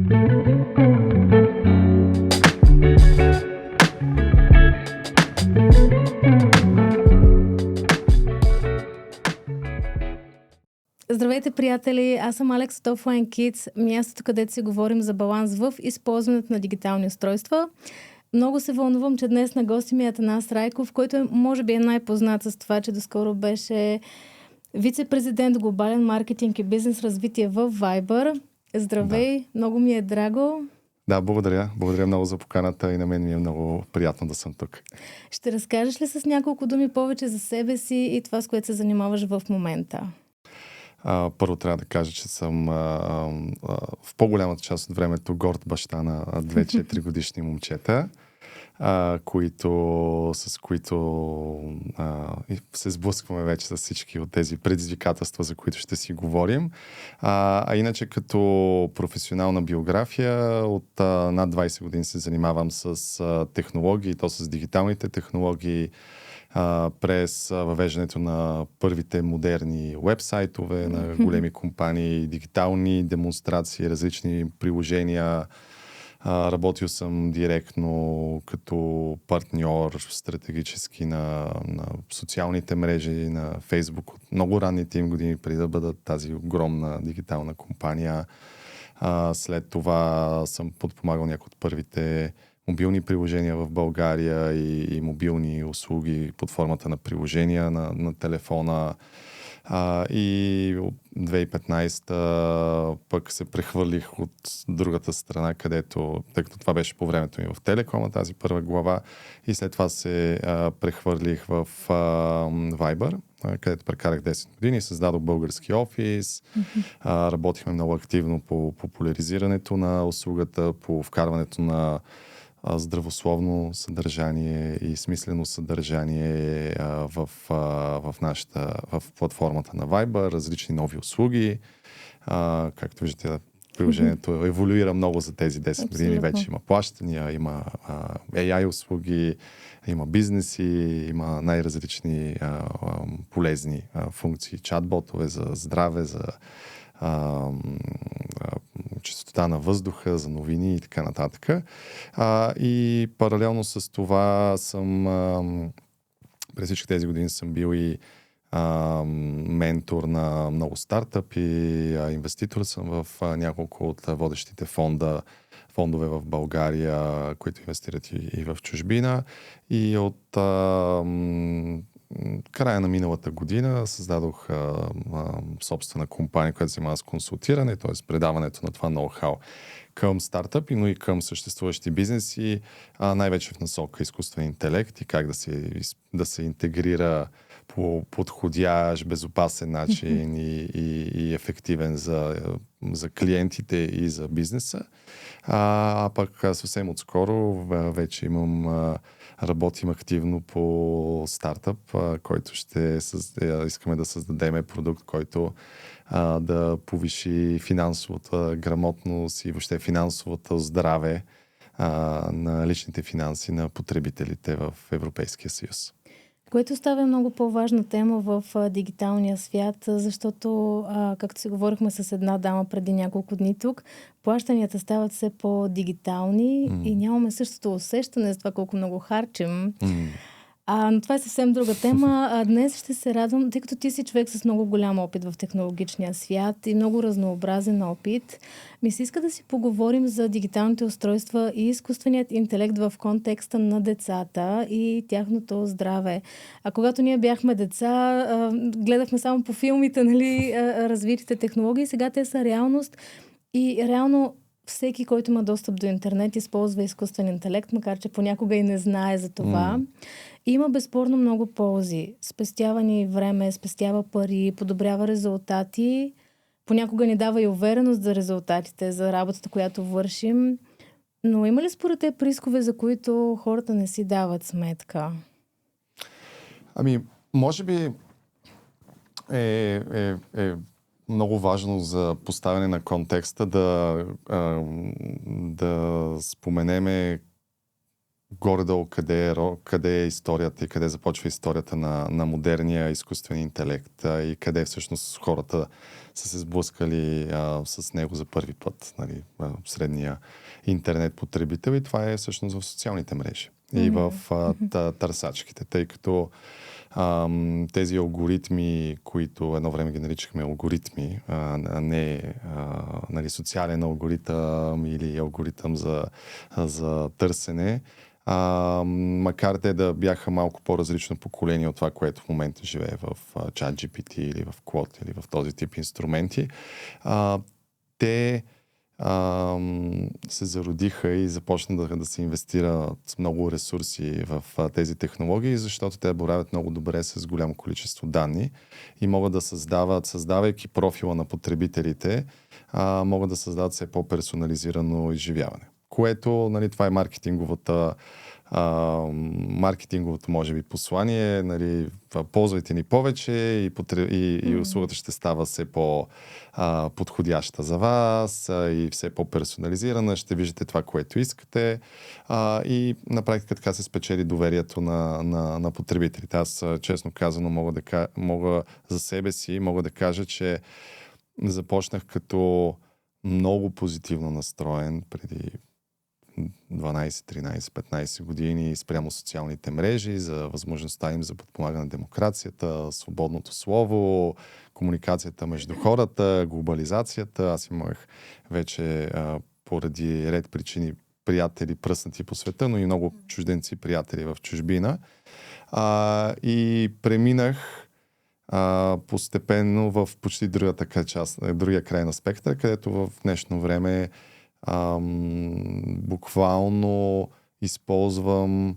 Здравейте, приятели! Аз съм Алекс от Offline Kids, мястото, където си говорим за баланс в използването на дигитални устройства. Много се вълнувам, че днес на гости ми е Атанас Райков, който може би е най-познат с това, че доскоро беше вице-президент глобален маркетинг и бизнес развитие в Viber. Здравей! Да. Много ми е драго. Да, благодаря. Благодаря много за поканата и на мен ми е много приятно да съм тук. Ще разкажеш ли с няколко думи повече за себе си и това, с което се занимаваш в момента? Първо трябва да кажа, че съм в по-голямата част от времето горд баща на 2-4 годишни момчета, с които се сблъскваме вече с всички от тези предизвикателства, за които ще си говорим. Иначе като професионална биография от над 20 години се занимавам с технологии, то с дигиталните технологии, през въвеждането на първите модерни уебсайтове на големи компании, дигитални демонстрации, различни приложения. Работил съм директно като партньор стратегически на социалните мрежи, на Фейсбук от много ранните им години, преди да бъдат тази огромна дигитална компания. След това съм подпомагал някои от първите мобилни приложения в България и мобилни услуги под формата на приложения на телефона. И от 2015 пък се прехвърлих от другата страна, където, тъй като това беше по времето ми в Телекома, тази първа глава, и след това се прехвърлих в Viber, където прекарах 10 години и създадох български офис. Работихме много активно по популяризирането на услугата, по вкарването на здравословно съдържание и смислено съдържание в платформата на Viber, различни нови услуги. Както виждате, приложението еволюира много за тези 10 години. Вече има плащания, има AI услуги, има бизнеси, има най-различни полезни функции, чатботове за здраве, за чистота на въздуха, за новини и така нататък. И паралелно с това през всички тези години съм бил и ментор на много стартъпи, инвеститор съм в няколко от водещите фондове в България, които инвестират и в чужбина. И от края на миналата година създадох собствена компания, която се занимава с консултиране, т.е. предаването на това ноу-хау към стартъпи, но и към съществуващи бизнеси, най-вече в насока изкуствен интелект и как да се интегрира по подходящ, безопасен начин и ефективен за клиентите и за бизнеса. Пък съвсем отскоро вече работим активно по стартъп, който искаме да създадем продукт, който да повиши финансовата грамотност и въобще финансовото здраве на личните финанси на потребителите в Европейския съюз. Което става много по-важна тема в дигиталния свят, защото, както си говорихме с една дама преди няколко дни тук, плащанията стават все по-дигитални и нямаме същото усещане за това колко много харчим. Но това е съвсем друга тема. Днес ще се радвам, тъй като ти си човек с много голям опит в технологичния свят и много разнообразен опит. Ми се иска да си поговорим за дигиталните устройства и изкуственият интелект в контекста на децата и тяхното здраве. Когато ние бяхме деца, гледахме само по филмите, развитите технологии. Сега те са реалност и реално всеки, който има достъп до интернет, използва изкуствен интелект, макар че понякога и не знае за това. Има безспорно много ползи. Спестява ни време, спестява пари, подобрява резултати. Понякога ни дава и увереност за резултатите, за работата, която вършим. Но има ли според теб рискове, за които хората не си дават сметка? Може би е много важно за поставяне на контекста да споменеме горе-долу къде е историята и къде започва историята на модерния изкуствен интелект и къде всъщност хората са се сблъскали с него за първи път, нали, средния интернет потребител, и това е всъщност в социалните мрежи и в търсачките, тъй като тези алгоритми, които едно време ги наричахме алгоритми, а не нали, социален алгоритъм или алгоритъм за търсене, макар те да бяха малко по-различно поколение от това, което в момента живее в ChatGPT или в Claude или в този тип инструменти, те се зародиха и започнаха да се инвестират много ресурси в тези технологии, защото те боравят много добре с голямо количество данни и могат да създавайки профила на потребителите, могат да създадат все по-персонализирано изживяване. Което, нали, това е маркетинговото, може би, послание, нали, ползвайте ни повече и услугата ще става все по-подходяща за вас и все по-персонализирана, ще виждате това, което искате и на практика така се спечели доверието на потребителите. Аз, честно казано, мога за себе си мога да кажа, че започнах като много позитивно настроен преди 12, 13, 15 години спрямо социалните мрежи, за възможността им за подпомагане на демокрацията, свободното слово, комуникацията между хората, глобализацията. Аз имах вече поради ред причини приятели пръснати по света, но и много чужденци приятели в чужбина. И преминах постепенно в почти другия край на спектъра, където в днешно време буквално използвам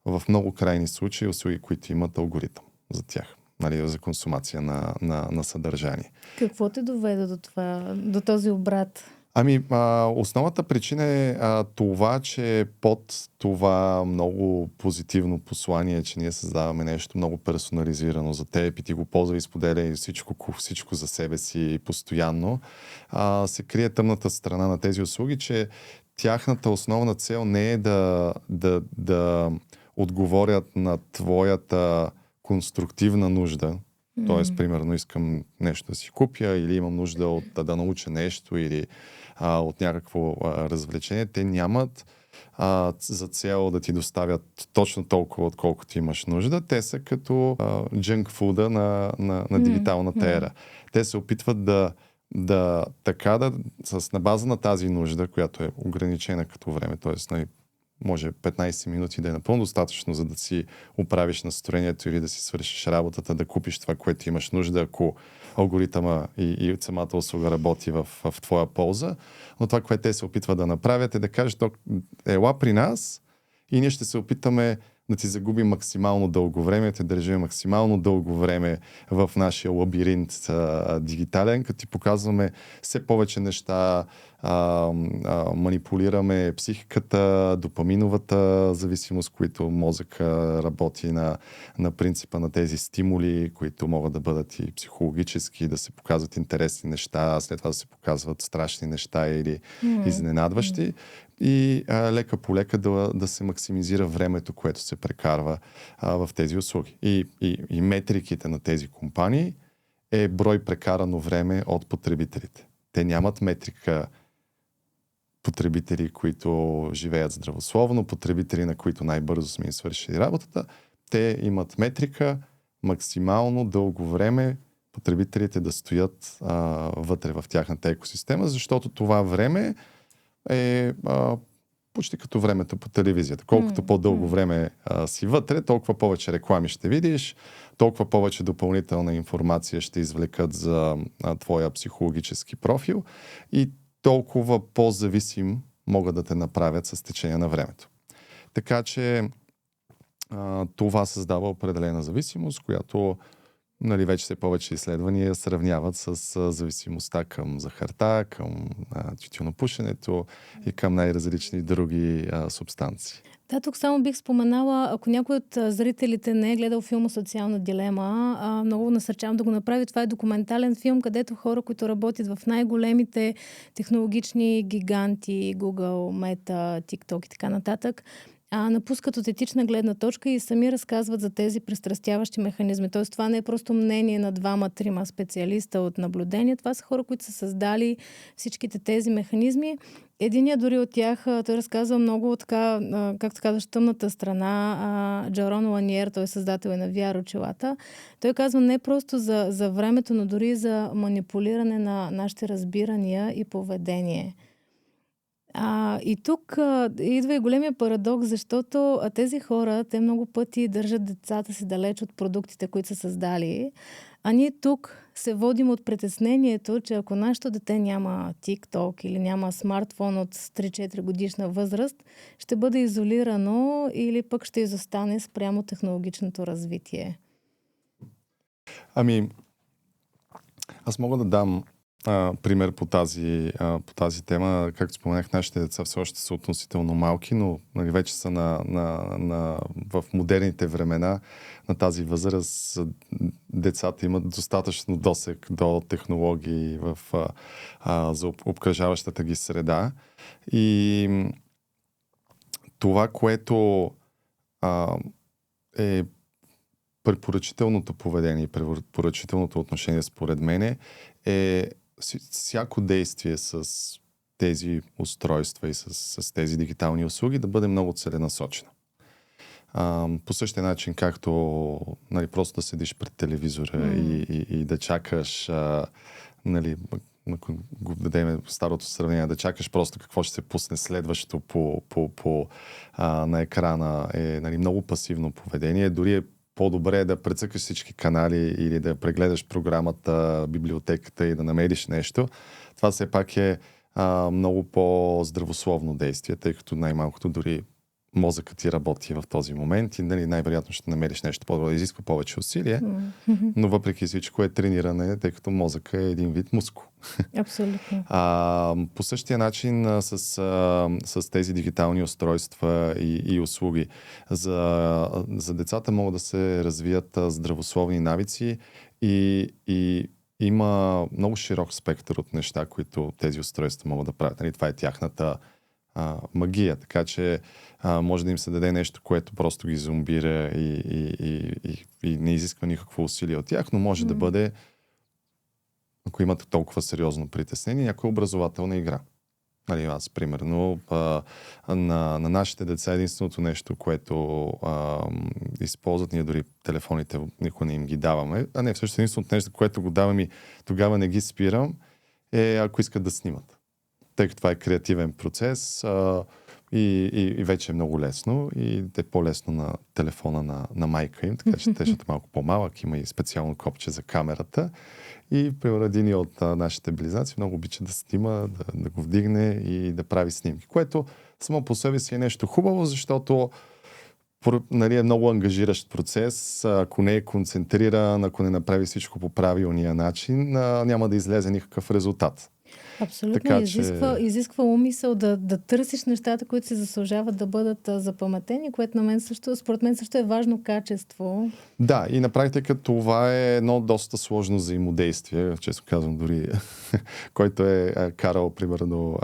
в много крайни случаи услуги, които имат алгоритъм за тях, нали, за консумация на съдържание. Какво те доведе до това, до този обрат? Основната причина е това, че под това много позитивно послание, че ние създаваме нещо много персонализирано за теб и ти го ползва и споделя и всичко за себе си постоянно, се крие тъмната страна на тези услуги, че тяхната основна цел не е да отговорят на твоята конструктивна нужда. Тоест, примерно, искам нещо да си купя или имам нужда да науча нещо или от някакво развлечение. Те нямат за цел да ти доставят точно толкова, отколкото имаш нужда. Те са като джънк фуда на дигиталната ера. Те се опитват на база на тази нужда, която е ограничена като време, т.е. може 15 минути да е напълно достатъчно, за да си оправиш настроението или да си свършиш работата, да купиш това, което имаш нужда, ако алгоритъма и самата услуга работи в твоя полза. Но това, което те се опитват да направят, е да кажат: ела при нас и ние ще се опитаме да ти загубим максимално дълго време, те държим максимално дълго време в нашия лабиринт дигитален, като ти показваме все повече неща, манипулираме психиката, допаминовата зависимост, които мозък работи на принципа на тези стимули, които могат да бъдат и психологически, да се показват интересни неща, след това да се показват страшни неща или изненадващи. И лека по лека да се максимизира времето, което се прекарва в тези услуги. И метриките на тези компании е брой прекарано време от потребителите. Те нямат метрика потребители, които живеят здравословно, потребители, на които най-бързо сме им свършили работата. Те имат метрика максимално дълго време потребителите да стоят вътре в тяхната екосистема, защото това време е почти като времето по телевизията. Колкото по-дълго време си вътре, толкова повече реклами ще видиш, толкова повече допълнителна информация ще извлекат за твоя психологически профил и толкова по-зависим могат да те направят с течение на времето. Така че това създава определена зависимост, която, нали, вече все повече изследвания сравняват с зависимостта към захарта, към тютюнопушенето и към най-различни други субстанции. Да, тук само бих споменала, ако някой от зрителите не е гледал филма "Социална дилема", много насърчавам да го направи. Това е документален филм, където хора, които работят в най-големите технологични гиганти, Google, Meta, TikTok и така нататък, напускат от етична гледна точка и сами разказват за тези пристрастяващи механизми. Тоест това не е просто мнение на 2-3 специалиста от наблюдение. Това са хора, които са създали всичките тези механизми. Единият дори от тях, той разказва много така, както казваш, тъмната страна. Джерон Ланиер, той е създател на VR очилата. Той казва не просто за времето, но дори за манипулиране на нашите разбирания и поведение. И тук идва и големия парадокс, защото тези хора, те много пъти държат децата си далеч от продуктите, които са създали. А ние тук се водим от притеснението, че ако нашето дете няма TikTok или няма смартфон от 3-4 годишна възраст, ще бъде изолирано или пък ще изостане спрямо технологичното развитие. Аз мога да дам пример по тази тема. Както споменах, нашите деца все още са относително малки, но вече са в модерните времена на тази възраст. Децата имат достатъчно досег до технологии за обкръжаващата ги среда. И това, което е препоръчителното поведение, препоръчителното отношение според мен е всяко действие с тези устройства и с тези дигитални услуги да бъде много целенасочено. По същия начин, както просто да седиш пред телевизора и да чакаш, ако го дадем старото сравнение, да чакаш просто какво ще се пусне следващо на екрана е много пасивно поведение. Дори е по-добре да прецъкаш всички канали или да прегледаш програмата, библиотеката и да намериш нещо. Това все пак е много по-здравословно действие, тъй като най-малкото дори мозъкът ти работи в този момент и най-вероятно ще намериш нещо по-добро, да изисква повече усилие, но въпреки всичко е трениране, тъй като мозъка е един вид мускул. Абсолютно. По същия начин с тези дигитални устройства и услуги. За децата могат да се развият здравословни навици и има много широк спектър от неща, които тези устройства могат да правят. Това е тяхната магия, така че може да им се даде нещо, което просто ги зомбира и не изисква никакво усилие от тях, но може да бъде, ако имате толкова сериозно притеснение, някаква образователна игра. Аз, примерно, на нашите деца единственото нещо, което използват, ние дори телефоните никога не им ги даваме, всъщност единственото нещо, което го давам и тогава не ги спирам, е ако искат да снимат. Тъй като това е креативен процес и вече е много лесно и е по-лесно на телефона на майка им, така че те ще малко по-малък, има и специално копче за камерата и примерно един от нашите близнаци много обича да снима, да го вдигне и да прави снимки, което само по себе си е нещо хубаво, защото е много ангажиращ процес. Ако не е концентриран, ако не направи всичко по правилния начин, няма да излезе никакъв резултат. Абсолютно. Така, изисква умисъл да търсиш нещата, които се заслужават да бъдат запаметени, което според мен също е важно качество. Да, и на практика това е едно доста сложно взаимодействие, често казвам дори, който е карал, примерно,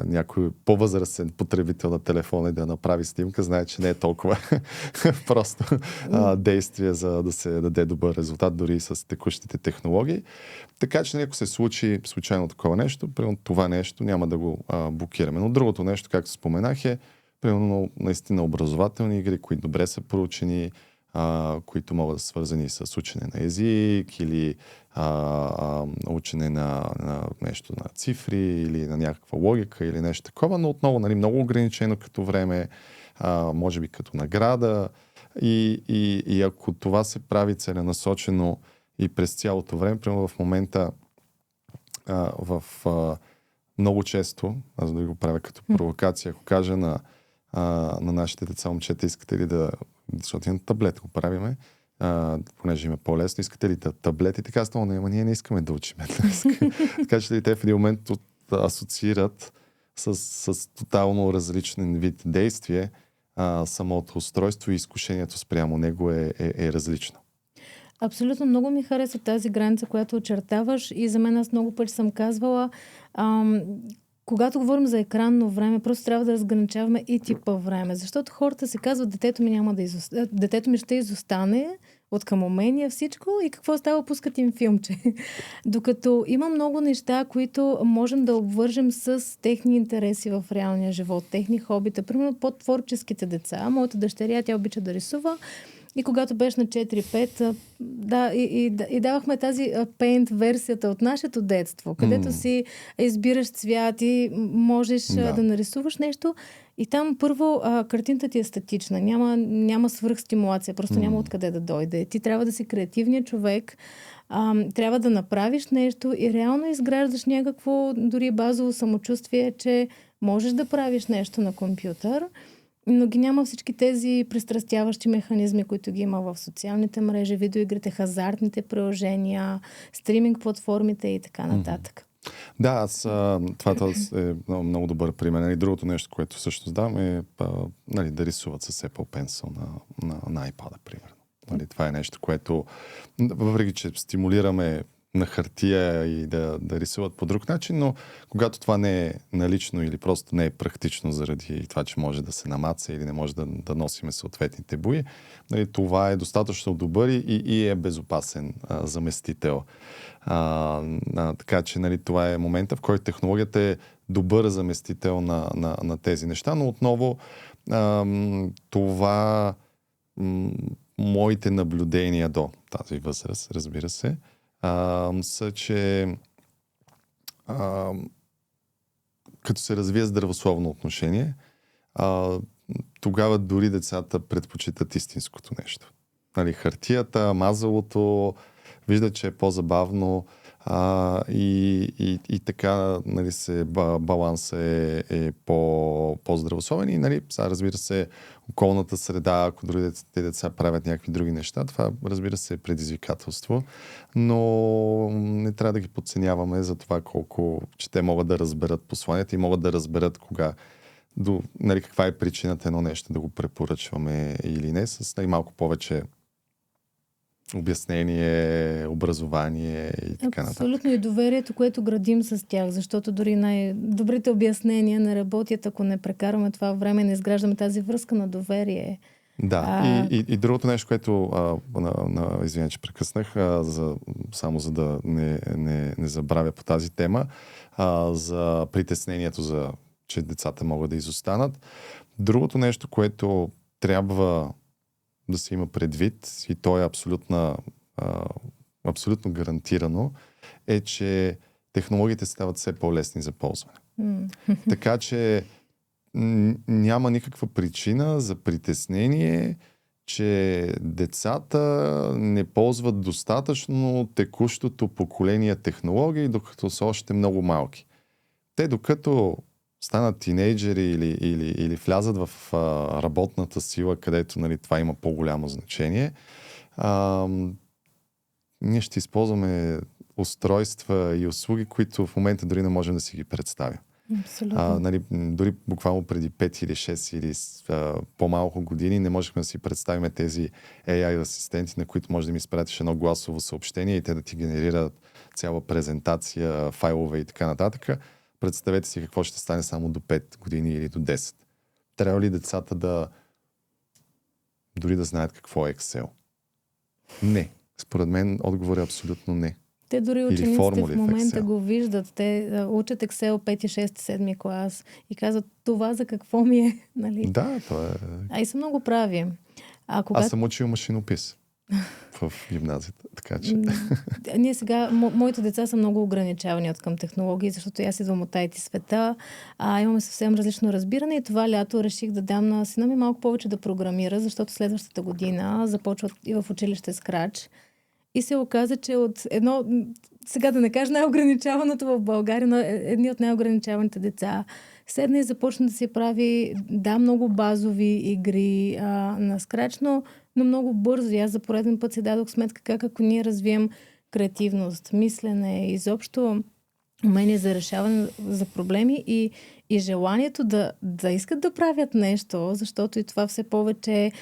някой по-възрастен потребител на телефона и да направи снимка, знае, че не е толкова просто действие, за да се даде добър резултат, дори с текущите технологии. Така че, ако се случи случайно такова нещо, примерно това нещо няма да го блокираме. Но другото нещо, както споменах, е примерно наистина образователни игри, които добре са проучени, които могат да са свързани с учене на език или учене на нещо на цифри или на някаква логика или нещо такова, но отново много ограничено като време, може би като награда и ако това се прави целенасочено и през цялото време, примерно в момента много често, аз да го правя като провокация, ако кажа на нашите деца, момчета, искате ли защото имам таблет, го правиме, понеже има по-лесно, искате ли таблет? И така става, ние не искаме да учим. Така че те в един момент асоциират с тотално различен вид действие, самото устройство и изкушението спрямо него е различно. Абсолютно, много ми хареса тази граница, която очертаваш и за мен аз много пъти съм казвала, когато говорим за екранно време, просто трябва да разграничаваме и типа време. Защото хората се казват, детето ми ще изостане от към умения, всичко и какво става, пускат им филмче. Докато има много неща, които можем да обвържем с техни интереси в реалния живот, техни хобита. Примерно по-творческите деца. Моята дъщеря, тя обича да рисува. И когато беше на 4-5, и давахме тази пейнт версията от нашето детство, където си избираш цвят и можеш да нарисуваш нещо. И там първо картинта ти е статична, няма свръхстимулация, просто няма откъде да дойде. Ти трябва да си креативният човек, трябва да направиш нещо и реално изграждаш някакво дори базово самочувствие, че можеш да правиш нещо на компютър, но ги няма всички тези пристрастяващи механизми, които ги има в социалните мрежи, видеоигрите, хазартните приложения, стриминг платформите и така нататък. Да, това е много добър пример. И другото нещо, което също знам е да рисуват с Apple Pencil на iPad, примерно. Това е нещо, което въпреки, че стимулираме на хартия и да рисуват по друг начин, но когато това не е налично или просто не е практично заради това, че може да се намаца или не може да носиме съответните бои, това е достатъчно добър и е безопасен заместител. Така че това е момента, в който технологията е добър заместител на тези неща, но отново това моите наблюдения до тази възраст, разбира се, са, че като се развие здравословно отношение, тогава дори децата предпочитат истинското нещо. Хартията, мазалото, виждат, че е по-забавно и така балансът е по-здравословен и сега, разбира се, околната среда, ако дори те деца правят някакви други неща, това, разбира се, е предизвикателство, но не трябва да ги подценяваме за това колко, че те могат да разберат посланията и могат да разберат каква е причината едно нещо да го препоръчваме или не, с малко повече обяснение, образование и така нататък. Абсолютно и доверието, което градим с тях, защото дори най-добрите обяснения не работят, ако не прекараме това време, не изграждаме тази връзка на доверие. Да, и другото нещо, което извиня, че прекъснах, само за да не забравя по тази тема, за притеснението, че децата могат да изостанат. Другото нещо, което трябва да се има предвид, и то е абсолютно гарантирано, е, че технологиите стават все по-лесни за ползване. Така че няма никаква причина за притеснение, че децата не ползват достатъчно текущото поколение технологии, докато са още много малки. Те, докато станат тинейджери или влязат в работната сила, където това има по-голямо значение, ние ще използваме устройства и услуги, които в момента дори не можем да си ги представим. Дори буквално преди 5 или 6 или по-малко години не можехме да си представим тези AI асистенти, на които може да ми изпратиш едно гласово съобщение и те да ти генерират цяла презентация, файлове и така нататък. Представете си какво ще стане само до 5 години или до 10. Трябва ли децата дори да знаят какво е Excel? Не. Според мен отговор е абсолютно не. Те дори учениците в момента го виждат. Те учат Excel 5, 6, 7 клас и казват, това за какво ми е. Да, това е... И са много прави. Аз съм учил машинопис в гимназията, така че... Ние сега, моите деца са много ограничавани от към технологии, защото аз идвам от IT света, имаме съвсем различно разбиране и това лято реших да дам на сина ми малко повече да програмира, защото следващата година започват и в училище Scratch. И се оказа, че от едно, сега да не кажа най-ограничаваното в България, но едни от най-ограничаваните деца седна и започна да си прави, много базови игри на Scratch, но много бързо. Аз за пореден път си дадох сметка как ако ние развием креативност, мислене, изобщо умение за решаване за проблеми и желанието да искат да правят нещо, защото и това все повече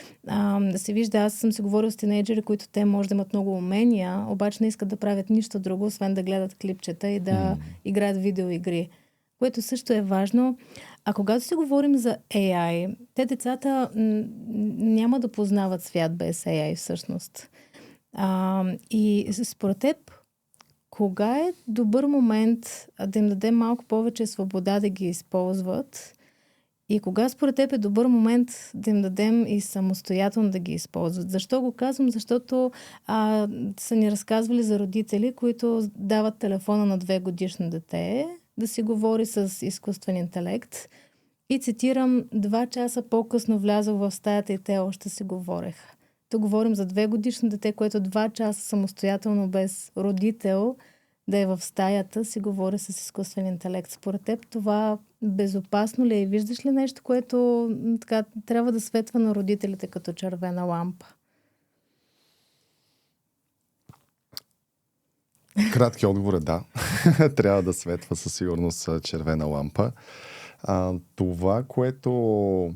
да се вижда. Аз съм си говорила с тинейджери, които те може да имат много умения, обаче не искат да правят нищо друго, освен да гледат клипчета и да играят видеоигри. което също е важно. А когато си говорим за AI, те децата няма да познават свят без AI всъщност. И според теб, кога е добър момент да им дадем малко повече свобода да ги използват? И кога според теб е добър момент да им дадем и самостоятелно да ги използват? Защо го казвам? Защото са ни разказвали за родители, които дават телефона на 2-годишно дете да си говори с изкуствен интелект. И цитирам, 2 часа по-късно влязох в стаята и те още си говореха. То говорим за 2-годишно дете, което 2 часа самостоятелно без родител да е в стаята, си говори с изкуствен интелект. Според теб това безопасно ли е? Виждаш ли нещо, което така, трябва да светва на родителите като червена лампа? Кратки отговор е да. Трябва да светва със сигурност червена лампа. Това, което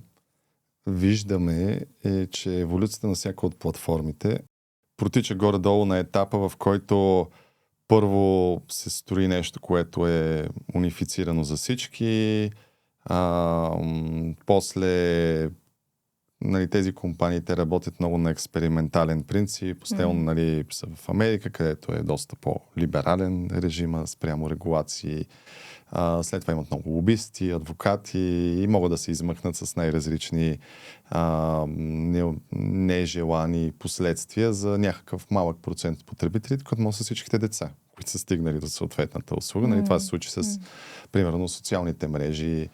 виждаме е, че еволюцията на всяка от платформите протича горе-долу на етапа, в който първо се строи нещо, което е унифицирано за всички, после тези компании те работят много на експериментален принцип, постоянно са в Америка, където е доста по-либерален режима спрямо регулации. След това имат много лобисти, адвокати и могат да се измъкнат с най-различни нежелани последствия за някакъв малък процент от потребителите, като може са всичките деца, които са стигнали до съответната услуга. Това се случи с, примерно, социалните мрежи,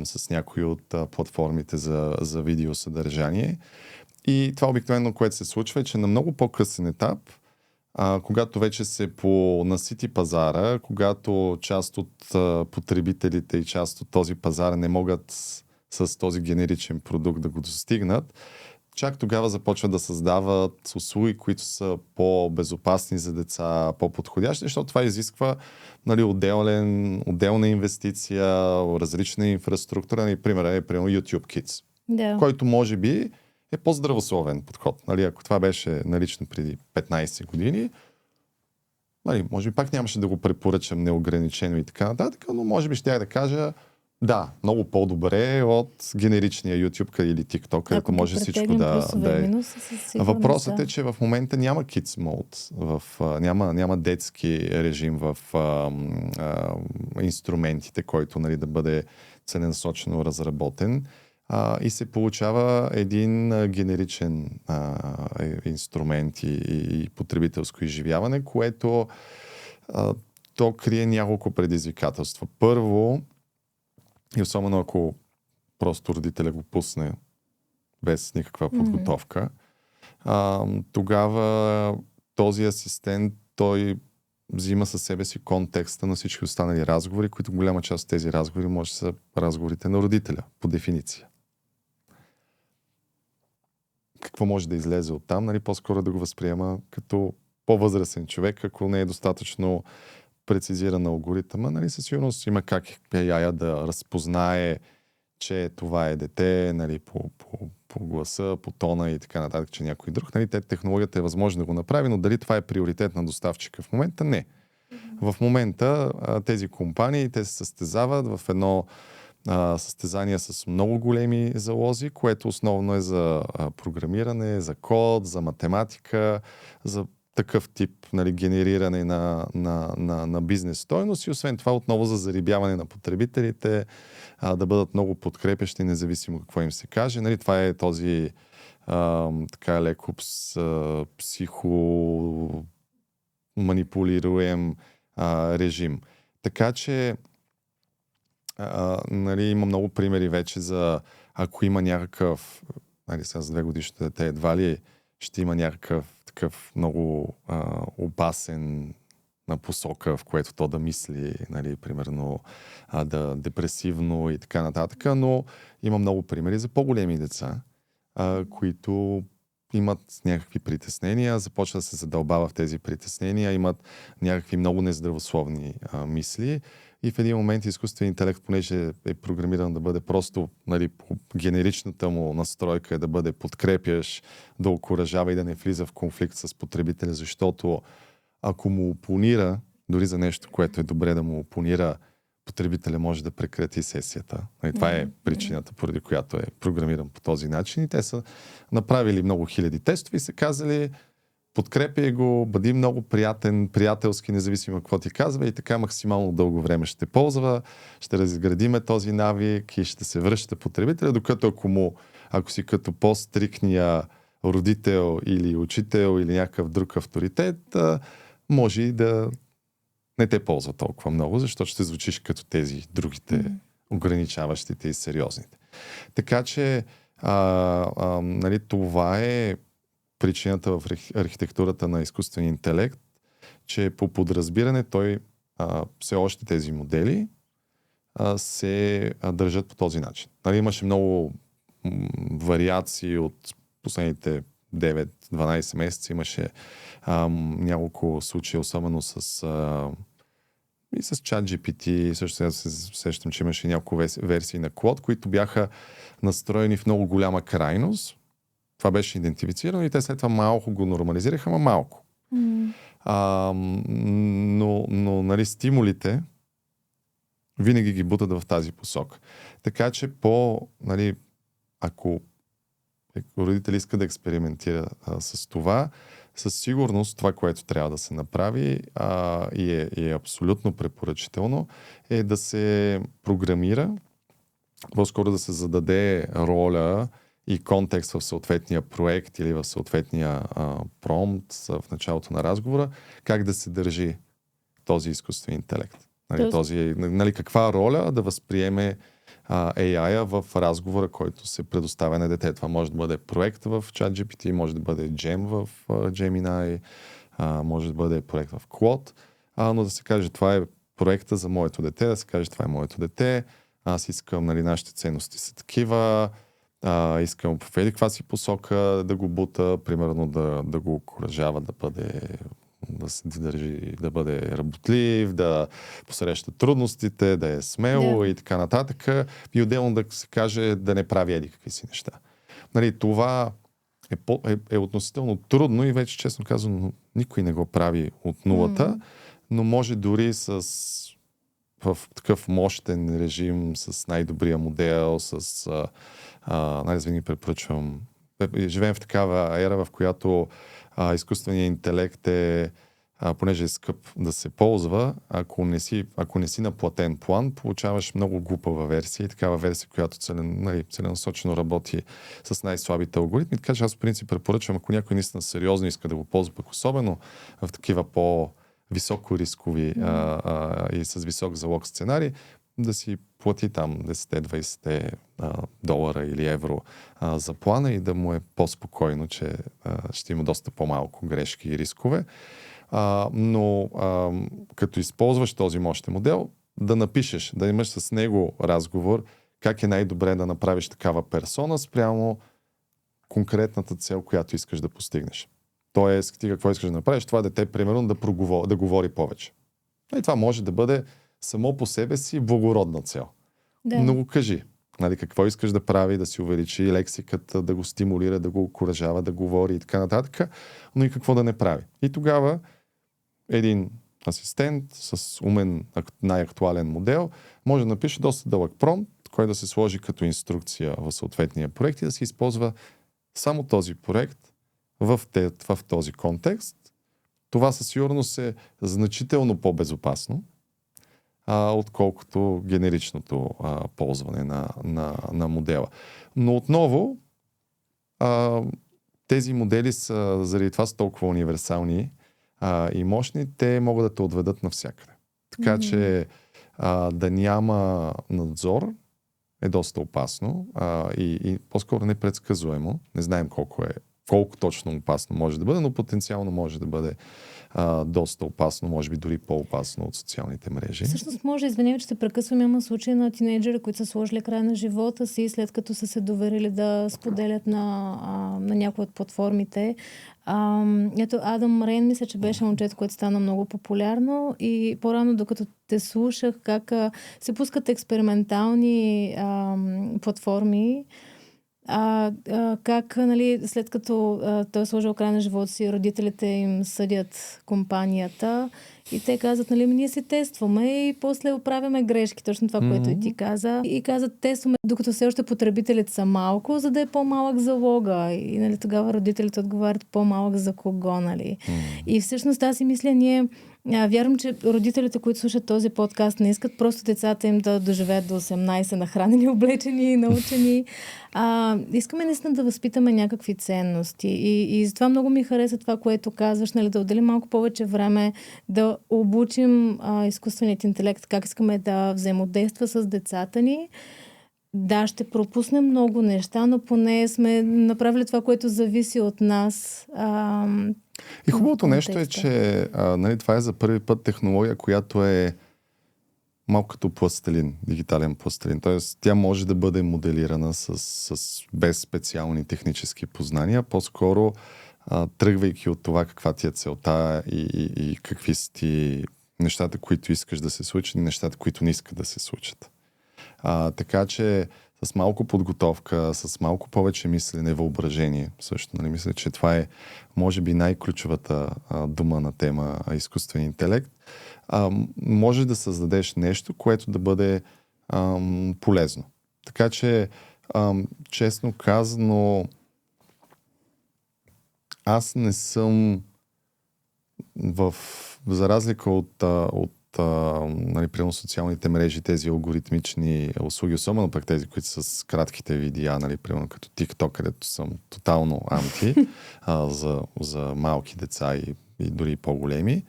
с някои от платформите за видеосъдържание. И това обикновено, което се случва, е, че на много по-късен етап, когато вече се понасити пазара, когато част от потребителите и част от този пазар не могат с този генеричен продукт да го достигнат, чак тогава започват да създават услуги, които са по-безопасни за деца, по-подходящи, защото това изисква отделна инвестиция, различна инфраструктура. Примерно YouTube Kids, който може би е по-здравословен подход. Ако това беше налично преди 15 години, може би пак нямаше да го препоръчам неограничено и така нататък, но може би щях да кажа да, много по-добре от генеричния YouTube или TikTok, където може всичко да е. Въпросът е, че в момента няма Kids Mode, няма детски режим в инструментите, който да бъде целенасочено разработен. И се получава един генеричен инструмент и потребителско изживяване, което то крие няколко предизвикателства. Първо, и особено ако просто родителя го пусне без никаква подготовка, тогава този асистент, той взима със себе си контекста на всички останали разговори, които голяма част от тези разговори може да са разговорите на родителя, по дефиниция. Какво може да излезе оттам? По-скоро да го възприема като по-възрастен човек, ако не е достатъчно прецизиран алгоритъма. Със сигурност има как AI да разпознае, че това е дете, по гласа, по тона и така нататък, че някой друг. Технологията е възможно да го направи, но дали това е приоритет на доставчика в момента? Не. В момента тези компании, те се състезават в едно състезание с много големи залози, което основно е за програмиране, за код, за математика, за такъв тип генериране на бизнес стойност и освен това отново за зарибяване на потребителите, да бъдат много подкрепящи, независимо какво им се каже. Това е този така леко психоманипулируем режим. Така че има много примери вече за ако има някакъв сега за 2-годишното дете едва ли ще има някакъв такъв много опасен на посока, в което то да мисли, примерно да депресивно и така нататък, но има много примери за по-големи деца, които имат някакви притеснения, започва да се задълбава в тези притеснения, имат някакви много нездравословни мисли и в един момент изкуственият интелект, понеже е програмиран да бъде просто по генеричната му настройка, да бъде подкрепящ, да окуражава и да не влиза в конфликт с потребителя, защото ако му опонира, дори за нещо, което е добре да му опонира, потребителя може да прекрати сесията. И това е причината, поради която е програмиран по този начин. И те са направили много хиляди тестове и са казали: подкрепяй го, бъди много приятен, приятелски, независимо какво ти казва, и така максимално дълго време ще ползва, ще разградиме този навик и ще се връща потребителя, докато ако си като по-стрикния родител или учител или някакъв друг авторитет, може и да не те ползва толкова много, защото ще звучиш като тези другите ограничаващите и сериозните. Така че нали, това е причината в архитектурата на изкуствен интелект, че по подразбиране той все още тези модели се държат по този начин. Нали, имаше много вариации от последните 9-12 месеца. Имаше няколко случаи, особено и с ChatGPT. Също сега се сещам, че имаше няколко версии на Claude, които бяха настроени в много голяма крайност. Това беше идентифицирано и те след това малко го нормализираха, ама малко. Но нали, стимулите винаги ги бутат в тази посока. Така че нали, ако родители иска да експериментира с това, със сигурност това, което трябва да се направи и е абсолютно препоръчително, е да се програмира, по-скоро да се зададе роля и контекст в съответния проект или в съответния промпт в началото на разговора, как да се държи този изкуствен интелект. Нали, каква роля да възприеме AI-а в разговора, който се предоставя на дете. Това може да бъде проект в ChatGPT, може да бъде Gem в Gemini, може да бъде проект в Claude, но да се каже: това е проекта за моето дете, да се каже: това е моето дете, аз искам, нали, нашите ценности са такива, искам в каква си посока да го бута, примерно да го окуражава да се държи, да бъде работлив, да посреща трудностите, да е смело и така нататък. И отделно да се каже да не прави еди какви си неща. Нали, това е относително трудно и вече, честно казвам, никой не го прави от нулата, но може дори в такъв мощен режим, с най-добрия модел, най-винаги препоръчвам. Живеем в такава ера, в която изкуственият интелект понеже е скъп да се ползва, ако не си на платен план, получаваш много глупава версия и такава версия, която целенасочено работи с най-слабите алгоритми. Така че аз в принцип препоръчвам, ако някой наистина сериозно иска да го ползва, пък особено в такива по-високо рискови и с висок залог сценарий, да си плати там 10-20 долара или евро за плана и да му е по-спокойно, че ще има доста по-малко грешки и рискове. Но като използваш този мощен модел, да напишеш, да имаш с него разговор как е най-добре да направиш такава персона спрямо конкретната цел, която искаш да постигнеш. Тоест, ти какво искаш да направиш? Това дете, примерно, да говори повече. И това може да бъде само по себе си благородна цел. Да. Но го кажи. Нали, какво искаш да прави, да си увеличи лексиката, да го стимулира, да го окуражава, да говори и така нататък, но и какво да не прави. И тогава един асистент с умен, най-актуален модел може да напише доста дълъг промпт, който да се сложи като инструкция в съответния проект и да се използва само този проект в този контекст. Това със сигурност е значително по-безопасно, отколкото генеричното ползване на модела. Но отново, тези модели са заради това са толкова универсални и мощни, те могат да те отведат навсякъде. Така че да няма надзор е доста опасно и по-скоро непредсказуемо. Не знаем колко точно опасно може да бъде, но потенциално може да бъде доста опасно, може би дори по-опасно от социалните мрежи. Всъщност може, извинявам, че се прекъсвам, има случаи на тинейджери, които са сложили край на живота си, след като са се доверили да споделят на някои от платформите. Ето Адам Рейн, мисля, че беше момчето, което стана много популярно и по-рано, докато те слушах как се пускат експериментални платформи, как, нали, след като той е сложил край на живота си, родителите им съдят компанията и те казват, нали, ние се тестваме и после оправяме грешки, точно това, което и ти каза. И казват, тестваме, докато все още потребителите са малко, за да е по-малък залога. И, нали, тогава родителите отговарят по-малък за кого, нали. И всъщност аз си мисля, ние вярвам, че родителите, които слушат този подкаст, не искат просто децата им да доживеят до 18 нахранени, облечени и научени. Искаме наистина да възпитаме някакви ценности. И затова много ми хареса това, което казваш, нали, да отделим малко повече време, да обучим изкуственият интелект, как искаме да взаимодейства с децата ни. Да, ще пропуснем много неща, но поне сме направили това, което зависи от нас. И хубавото нещо е, че нали, това е за първи път технология, която е малко като пластелин, дигитален пластелин. Тоест, тя може да бъде моделирана без специални технически познания, по-скоро тръгвайки от това каква ти е целта и какви са ти нещата, които искаш да се случат и нещата, които не искат да се случат. Така че с малко подготовка, с малко повече мислене, въображение също. Нали? Мисля, че това е, може би, най-ключовата дума на тема изкуствен интелект. Може да създадеш нещо, което да бъде полезно. Така че, честно казано, аз не съм за разлика от нали, примерно социалните мрежи, тези алгоритмични услуги, особено пък тези, които са с кратките видеа, нали, примерно като TikTok, където съм тотално анти за малки деца и дори по-големи,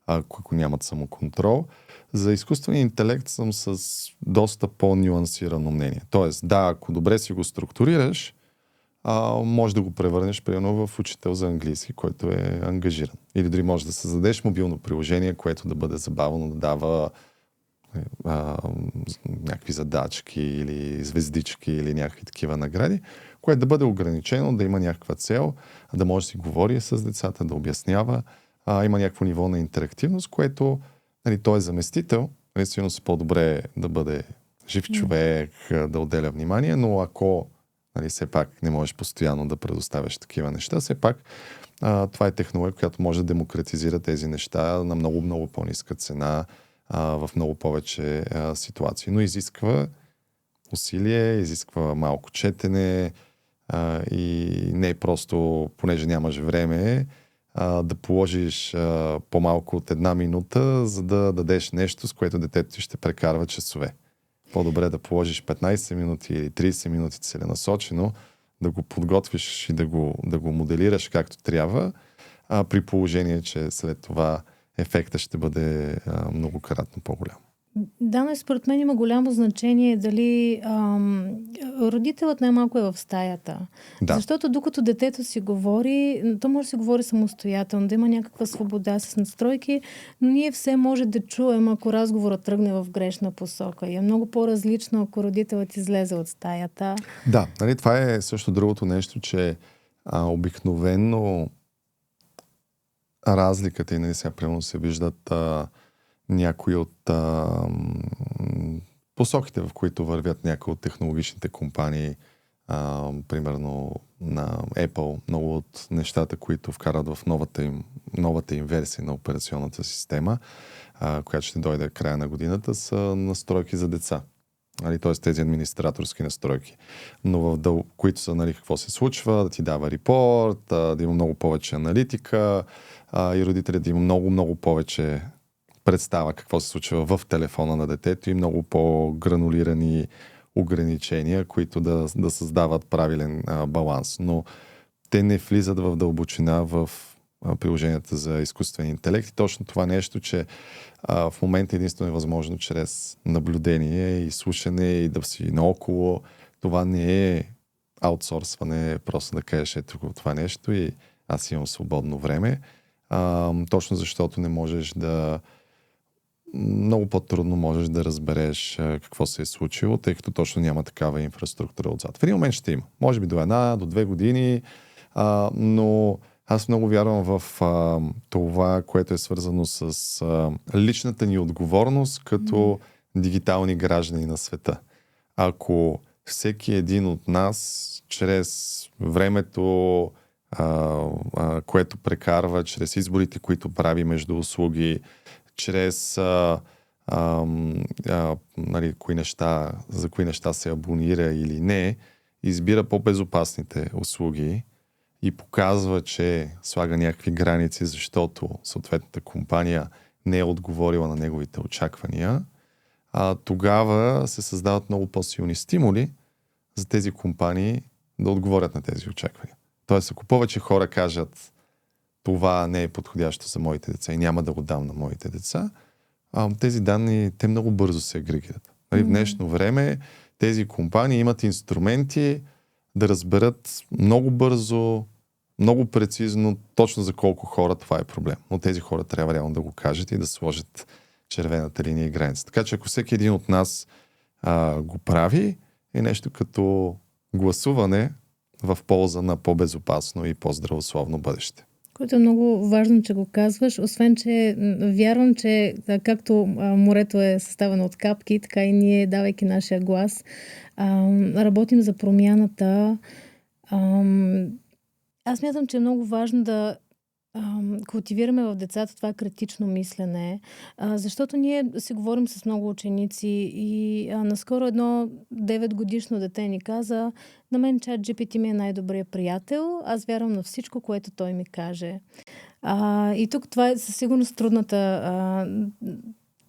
ако нямат самоконтрол. За изкуствен интелект съм с доста по-нюансирано мнение. Тоест, да, ако добре си го структурираш, може да го превърнеш, примерно, в учител за английски, който е ангажиран. Или дори може да създадеш мобилно приложение, което да бъде забавно, да дава някакви задачки или звездички или някакви такива награди, което да бъде ограничено, да има някаква цел, да може да си говори с децата, да обяснява. Има някакво ниво на интерактивност, което, нали, той е заместител. Наистина са по-добре да бъде жив човек, да отделя внимание, но ако, нали, все пак не можеш постоянно да предоставяш такива неща, все пак това е технология, която може да демократизира тези неща на много, много по-ниска цена, в много повече ситуации. Но изисква усилие, изисква малко четене и не е просто, понеже нямаш време, да положиш по-малко от 1 минута, за да дадеш нещо, с което детето ти ще прекарва часове. По-добре да положиш 15 минути или 30 минути целенасочено, да го подготвиш и да го моделираш както трябва, при положение, че след това ефектът ще бъде многократно по-голям. Да, но според мен има голямо значение дали родителът най-малко е в стаята. Да. Защото докато детето си говори, то може да си говори самостоятелно, да има някаква свобода с настройки, но ние все може да чуем, ако разговорът тръгне в грешна посока. И е много по-различно, ако родителът излезе от стаята. Да, нали, това е също другото нещо, че обикновено разликата и, нали, сега примерно се виждат някои от посоките, в които вървят някои от технологичните компании, примерно на Apple, много от нещата, които вкарат в новата им версия на операционната система, която ще дойде края на годината, са настройки за деца. Т.е. тези администраторски настройки. Но които са, нали, какво се случва, да ти дава репорт, да има много повече аналитика и родителят да има много, много повече представа какво се случва в телефона на детето и много по-гранулирани ограничения, които да създават правилен баланс. Но те не влизат в дълбочина в приложенията за изкуствен интелект. И точно това нещо, че в момента единствено е възможно чрез наблюдение и слушане и да си наоколо. Това не е аутсорсване, просто да кажеш ето това нещо и аз имам свободно време. Точно защото не можеш много по-трудно можеш да разбереш какво се е случило, тъй като точно няма такава инфраструктура отзад. В един момент ще има. Може би до 1, до 2 години, но аз много вярвам в това, което е свързано с личната ни отговорност като дигитални граждани на света. Ако всеки един от нас, чрез времето, което прекарва, чрез изборите, които прави между услуги, чрез нали, за кои неща се абонира или не, избира по-безопасните услуги и показва, че слага някакви граници, защото съответната компания не е отговорила на неговите очаквания, тогава се създават много по-силни стимули за тези компании да отговорят на тези очаквания. Тоест, ако повече хора кажат това не е подходящо за моите деца и няма да го дам на моите деца, тези данни, те много бързо се агрегират. В днешно време тези компании имат инструменти да разберат много бързо, много прецизно, точно за колко хора това е проблем. Но тези хора трябва реално да го кажат и да сложат червената линия и граница. Така че ако всеки един от нас го прави, е нещо като гласуване в полза на по-безопасно и по-здравословно бъдеще. Което е много важно, че го казваш. Освен, че вярвам, че както морето е съставено от капки, така и ние, давайки нашия глас, работим за промяната. Аз мятам, че е много важно да култивираме в децата това критично мислене, защото ние си говорим с много ученици и наскоро едно 9-годишно дете ни каза: на мен ChatGPT ми е най-добрият приятел, аз вярвам на всичко, което той ми каже. И тук това е със сигурност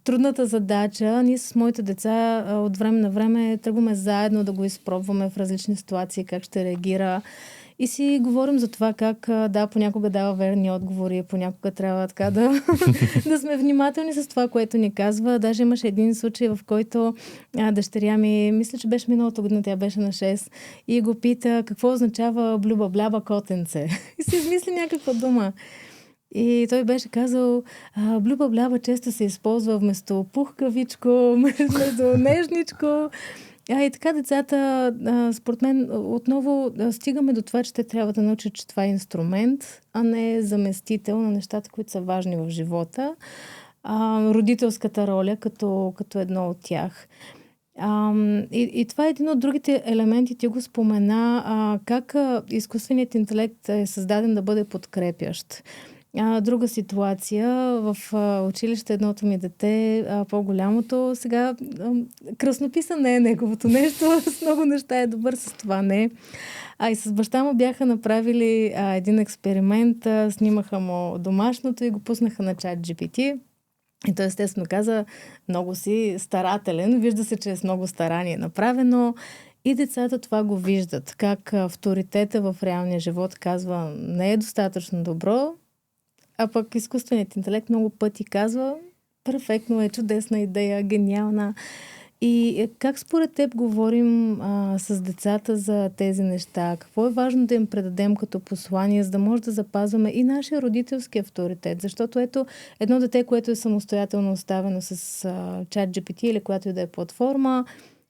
трудната задача. Ние с моите деца от време на време тръгваме заедно да го изпробваме в различни ситуации, как ще реагира. И си говорим за това как, понякога дава верни отговори, понякога трябва така да сме внимателни с това, което ни казва. Даже имаше един случай, в който дъщеря ми, мисля, че беше миналата година, тя беше на 6, и го пита какво означава блюба-бляба котенце. И си измисли някаква дума. И той беше казал: блюба-бляба често се използва вместо пухкавичко, вместо нежничко. И така децата, според мен, отново стигаме до това, че те трябва да научат, че това е инструмент, а не заместител на нещата, които са важни в живота. Родителската роля като едно от тях. И това е един от другите елементи. Ти го спомена, как изкуственият интелект е създаден да бъде подкрепящ. Друга ситуация, в училище едното ми дете, по-голямото, сега кръснописа не е неговото нещо, с много неща е добър, с това не. И с баща му бяха направили един експеримент, снимаха му домашното и го пуснаха на ChatGPT. И той естествено каза: много си старателен, вижда се, че е с много старание направено. И децата това го виждат, как авторитета в реалния живот казва: не е достатъчно добро, а пък изкуственият интелект много пъти казва: перфектно е, чудесна идея, гениална. И как според теб говорим с децата за тези неща? Какво е важно да им предадем като послание, за да може да запазваме и нашия родителски авторитет? Защото ето едно дете, което е самостоятелно оставено с ChatGPT или която и да е платформа,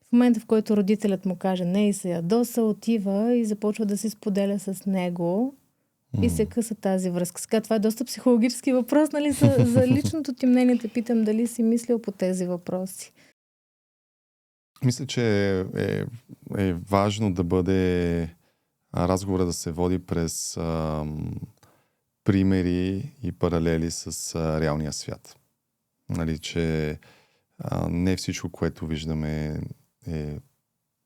в момента, в който родителят му каже не и се ядоса, отива и започва да се споделя с него. И се къса тази връзка. Сега това е доста психологически въпрос, нали? За личното ти мнение те питам дали си мислил по тези въпроси. Мисля, че е важно да бъде разговора да се води през примери и паралели с реалния свят. Нали, че не всичко, което виждаме е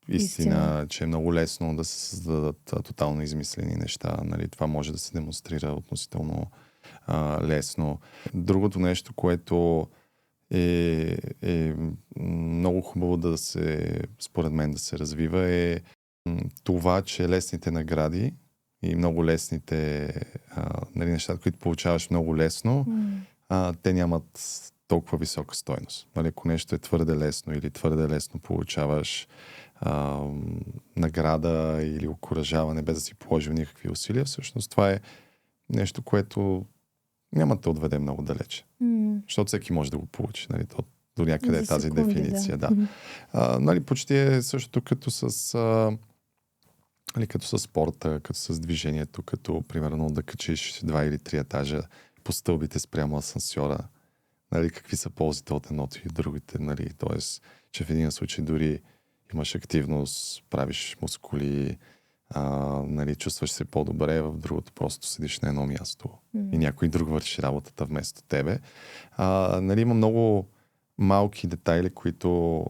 истина, че е много лесно да се създадат тотално измислени неща. Нали, това може да се демонстрира относително лесно. Другото нещо, което е много хубаво според мен да се развива, е това, че лесните награди и много лесните нещата, които получаваш много лесно, те нямат толкова висока стойност. Нали, ако нещо е твърде лесно или твърде лесно получаваш награда или окуражаване, без да си положил никакви усилия, всъщност това е нещо, което няма да те отведе много далече. Защото всеки може да го получи. Нали, до някъде е тази дефиниция. Да. Нали, почти е същото като с спорта, като с движението, като примерно да качиш 2 или 3 етажа по стълбите спрямо асансьора. Нали, какви са ползите от едното и другите. Нали, тоест, че в един случай дори имаш активност, правиш мускули, нали, чувстваш се по-добре, в другото просто седиш на едно място и някой друг върши работата вместо тебе. Нали, има много малки детайли, които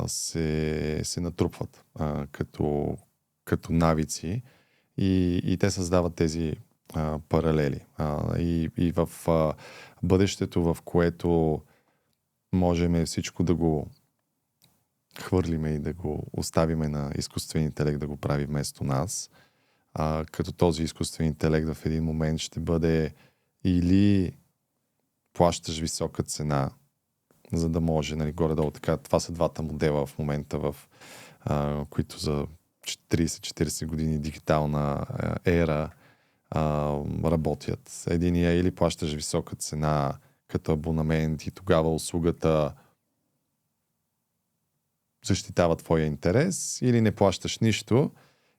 се натрупват като навици и те създават тези паралели. И в бъдещето, в което можем всичко да го хвърлиме и да го оставиме на изкуствен интелект да го прави вместо нас, като този изкуствен интелект в един момент ще бъде или плащаш висока цена, за да може, нали, горе-долу така. Това са двата модела в момента, които за 30-40 години дигитална ера работят. Единия или плащаш висока цена като абонамент и тогава услугата защитава твоя интерес, или не плащаш нищо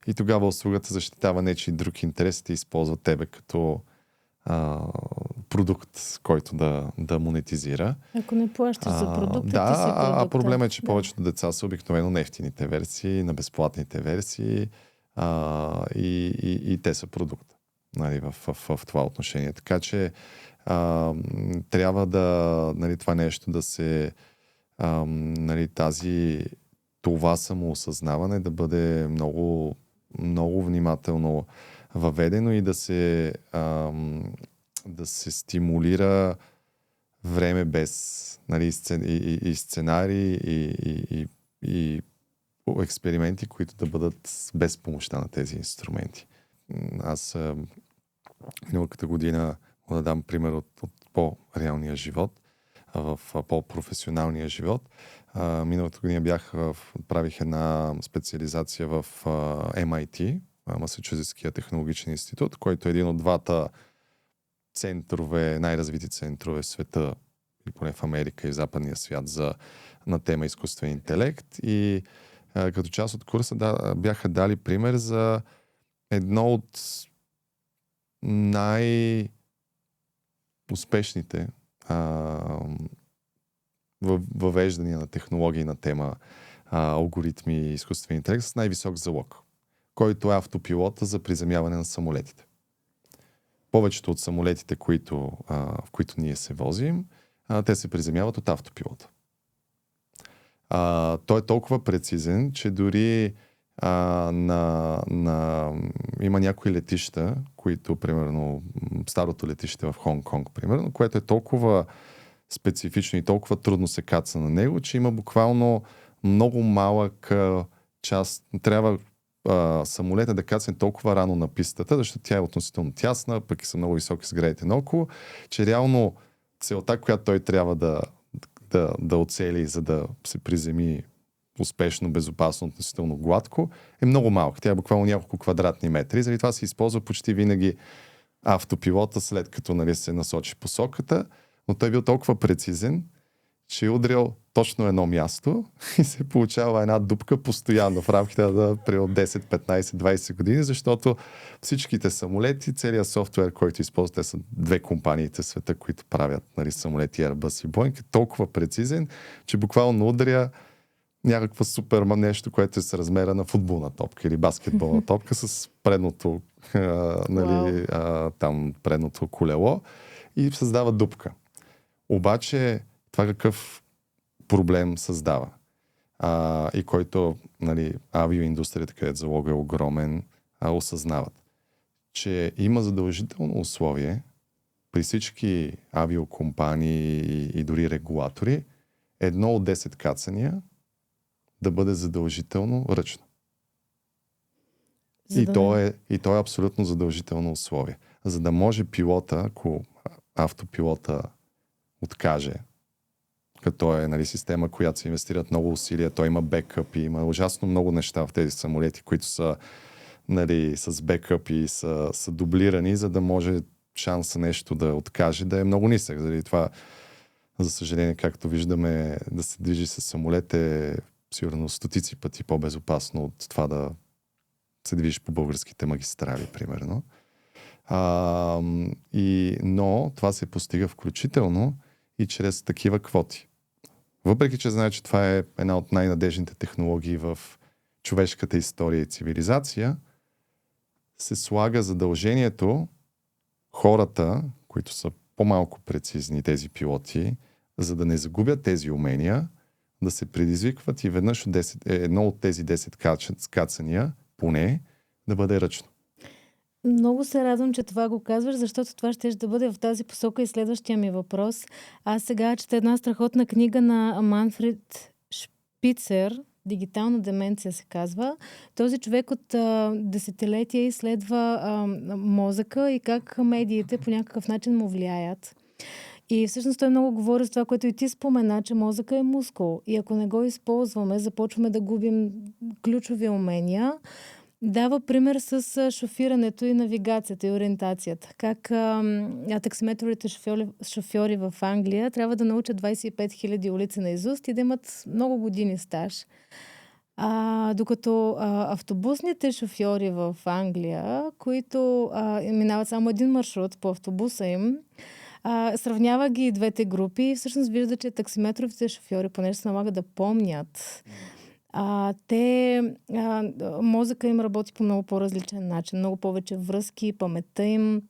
и тогава услугата защитава нечи друг интерес и те използват тебе като продукт, който да монетизира. Ако не плащаш за продукта, ти си продукта. Проблема е, че повечето деца са обикновено на ефтините версии, на безплатните версии и те са продукт, нали, в това отношение. Така че трябва да, нали, това нещо да се нали, това самоосъзнаване да бъде много, много внимателно въведено и да се стимулира време без, нали, и сценарии и експерименти, които да бъдат без помощта на тези инструменти. Аз миналата година да дам пример от по-реалния живот, в по-професионалния живот. Миналата година правих една специализация в MIT, Масачузетския технологичен институт, който е един от двата центрове, най-развити центрове в света, или поне в Америка и в западния свят, на тема изкуствен интелект. И като част от курса бяха дали пример за едно от най-успешните въвеждания на технологии на тема алгоритми и изкуствен интелект с най-висок залог, който е автопилота за приземяване на самолетите. Повечето от самолетите, в които ние се возим, те се приземяват от автопилота. Той е толкова прецизен, че дори има някои летища, които, примерно, старото летище в Хонг-Конг, примерно, което е толкова специфично и толкова трудно се каца на него, че има буквално много малък част. Трябва самолета да кацне толкова рано на пистата, защото тя е относително тясна, пък и са много високи сградите наоколо, че реално целта, която той трябва да оцели, за да се приземи успешно, безопасно, относително гладко, е много малка. Тя е буквално няколко квадратни метри. Заради това се използва почти винаги автопилота, след като, нали, се насочи посоката, но той е бил толкова прецизен, че е удрял точно едно място и се получава една дупка постоянно в рамките на 10, 15, 20 години, защото всичките самолети, целият софтуер, който използват, те са две компаниите в света, които правят, нали, самолети Airbus и Boeing, е толкова прецизен, че буквално удря някаква супер нещо, което е с размера на футболна топка или баскетболна топка с предното, нали, там предното колело и създава дупка. Обаче това какъв проблем създава? И който, нали, авиоиндустрията, където залога е огромен, осъзнават, че има задължително условие при всички авиокомпании и дори регулатори 1 от 10 кацания да бъде задължително ръчно. И то е абсолютно задължително условие. За да може пилота, ако автопилота откаже, като е, нали, система, която се инвестират много усилия, той има бекъп и има ужасно много неща в тези самолети, които са, нали, с бекъп и са дублирани, за да може шанса нещо да откаже да е много нисък. Заради това, за съжаление, както виждаме, да се движи с самолет е сигурно стотици пъти по-безопасно от това да се движиш по българските магистрали, примерно. Но това се постига включително и чрез такива квоти въпреки че знае, че това е една от най-надежните технологии в човешката история и цивилизация, се слага задължението хората, които са по-малко прецизни, тези пилоти, за да не загубят тези умения, да се предизвикват и веднъж едно от тези 10 кацания, поне, да бъде ръчно. Много се радвам, че това го казваш, защото това ще да бъде в тази посока и следващия ми въпрос. Аз сега чета една страхотна книга на Манфред Шпицер, "Дигитална деменция" се казва. Този човек от десетилетия изследва мозъка и как медиите по някакъв начин му влияят. И всъщност той много говори за това, което и ти спомена, че мозъка е мускул. И ако не го използваме, започваме да губим ключови умения. Дава пример с шофирането и навигацията и ориентацията. Как таксиметровите шофьори в Англия трябва да научат 25 000 улици наизуст и да имат много години стаж. Докато автобусните шофьори в Англия, които минават само един маршрут по автобуса им, сравнява ги и двете групи и всъщност вижда, че таксиметровите шофьори, понеже се налага да помнят, мозъка им работи по много по-различен начин. Много повече връзки, паметта им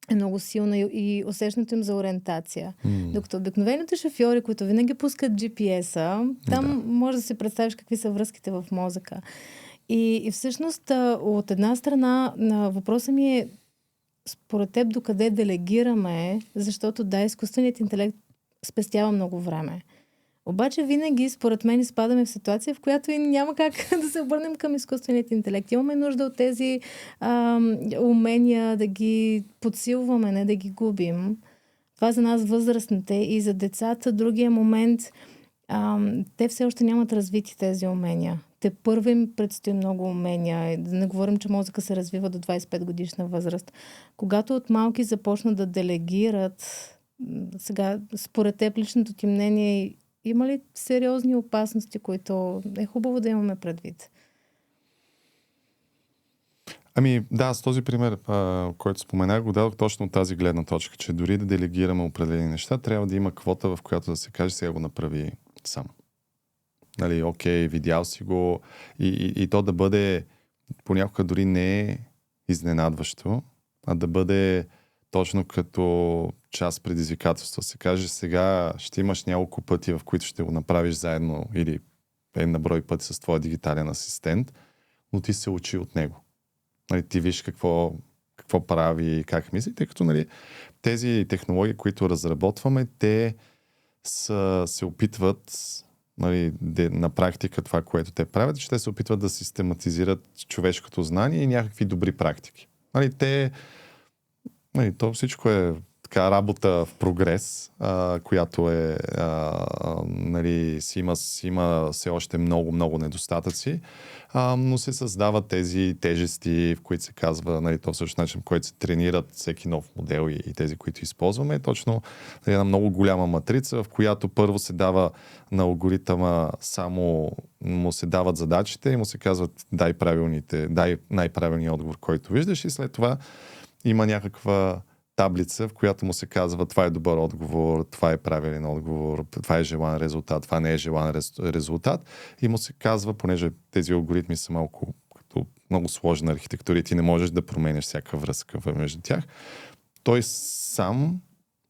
е много силна и усещането им за ориентация. Докато обикновените шофьори, които винаги пускат GPS-а, там може да си представиш какви са връзките в мозъка. И всъщност от една страна въпросът ми е според теб докъде делегираме, защото изкуственият интелект спестява много време. Обаче винаги, според мен, изпадаме в ситуация, в която и няма как да се обърнем към изкуственият интелект. Имаме нужда от тези умения да ги подсилваме, не да ги губим. Това за нас възрастните и за децата. Другия момент, те все още нямат развити тези умения. Те първо им предстои много умения. Да не говорим, че мозъка се развива до 25 годишна възраст. Когато от малки започнат да делегират, сега, според теб, личното ти мнение, има ли сериозни опасности, които е хубаво да имаме предвид? С този пример, който споменах, го дадох точно от тази гледна точка, че дори да делегираме определени неща, трябва да има квота, в която да се каже, сега го направи сам. Окей, видял си го и то да бъде понякога дори не е изненадващо, а да бъде точно като част предизвикателство. Се каже, сега ще имаш няколко пъти, в които ще го направиш заедно или на брой пъти с твоя дигитален асистент, но ти се учи от него. Ти виж какво прави и как мисли, тъй като тези технологии, които разработваме, те се опитват на практика това, което те правят, че те се опитват да систематизират човешкото знание и някакви добри практики. То всичко е така работа в прогрес, която си има все още много недостатъци, но се създават тези тежести, в които се казва, то всъщност начин, в който се тренират всеки нов модел и тези, които използваме, е точно една много голяма матрица, в която първо се дава на алгоритъма само му се дават задачите и му се казват дай най-правилният отговор, който виждаш и след това има някаква таблица, в която му се казва това е добър отговор, това е правилен отговор, това е желан резултат, това не е желан резултат и му се казва, понеже тези алгоритми са малко като много сложна архитектура и ти не можеш да променяш всяка връзка между тях, той сам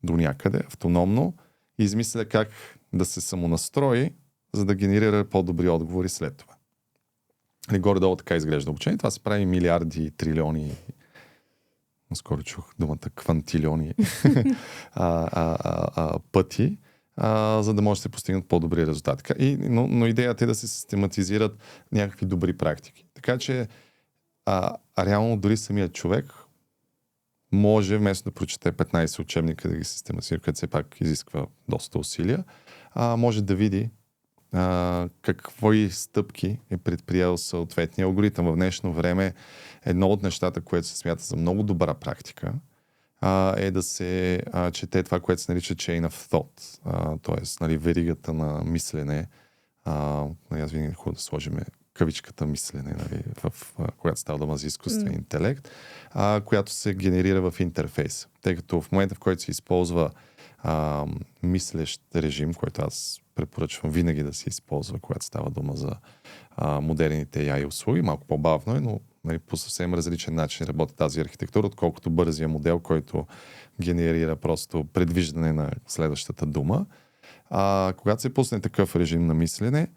до някъде автономно измисля как да се самонастрои, за да генерира по-добри отговори след това. Горе-долу така изглежда обучение. Това се прави милиарди, трилиони. Скоро чух думата квантилиони пъти, за да може да се постигнат по-добри резултати. Но идеята е да се систематизират някакви добри практики. Така че реално дори самият човек може вместо да прочете 15 учебника да ги систематизира, като все пак изисква доста усилия, може да види какво и стъпки е предприел съответния алгоритъм. В днешно време едно от нещата, което се смята за много добра практика, е да се чете това, което се нарича chain of thought, т.е. веригата на мислене. Аз винаги хубаво да сложим кавичката мислене, когато става дума за изкуствен интелект, която се генерира в интерфейс. Тъй като в момента, в който се използва мислещ режим, който аз препоръчвам винаги да се използва, когато става дума за модерните AI услуги. Малко по-бавно е, но нали, по съвсем различен начин работи тази архитектура, отколкото бързия модел, който генерира просто предвиждане на следващата дума. Когато се пусне такъв режим на мислене,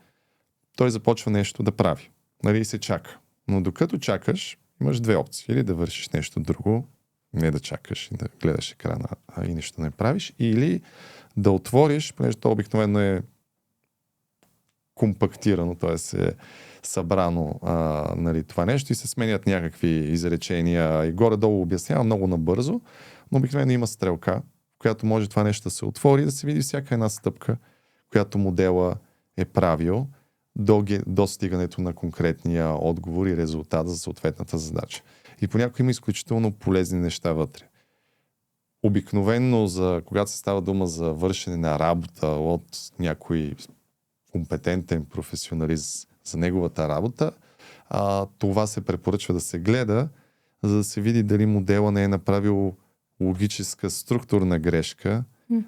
той започва нещо да прави. Нали, и се чака. Но докато чакаш, имаш две опции. Или да вършиш нещо друго, не да чакаш и да гледаш екрана и нищо не правиш, или да отвориш, понеже то обикновено е компактирано, т.е. е събрано нали, това нещо и се сменят някакви изречения и горе-долу обяснява много набързо, но обикновено има стрелка, в която може това нещо да се отвори и да се види всяка една стъпка, която модела е правил до стигането на конкретния отговор и резултат за съответната задача. И понякога има изключително полезни неща вътре. Обикновено, когато се става дума за вършене на работа от някой компетентен професионалист за неговата работа, това се препоръчва да се гледа, за да се види дали модела не е направил логическа структурна грешка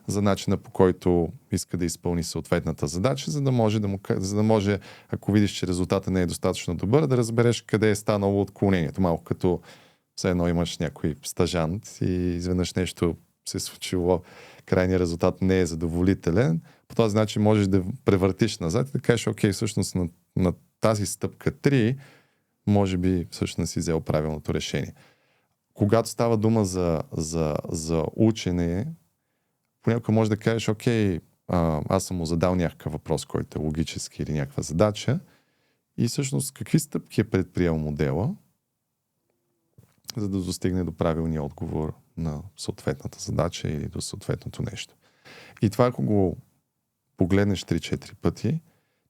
за начина, по който иска да изпълни съответната задача, за да може, ако видиш, че резултата не е достатъчно добър, да разбереш къде е станало отклонението. Малко като все едно имаш някой стажант и изведнъж нещо се е случило, крайният резултат не е задоволителен. По този начин можеш да превъртиш назад и да кажеш, окей, всъщност на тази стъпка 3, може би всъщност си взел правилното решение. Когато става дума за учене, понякога може да кажеш, окей, аз съм му задал някакъв въпрос, който е логически или някаква задача и всъщност какви стъпки е предприел модела, за да достигне до правилния отговор на съответната задача или до съответното нещо. И това, ако го погледнеш 3-4 пъти,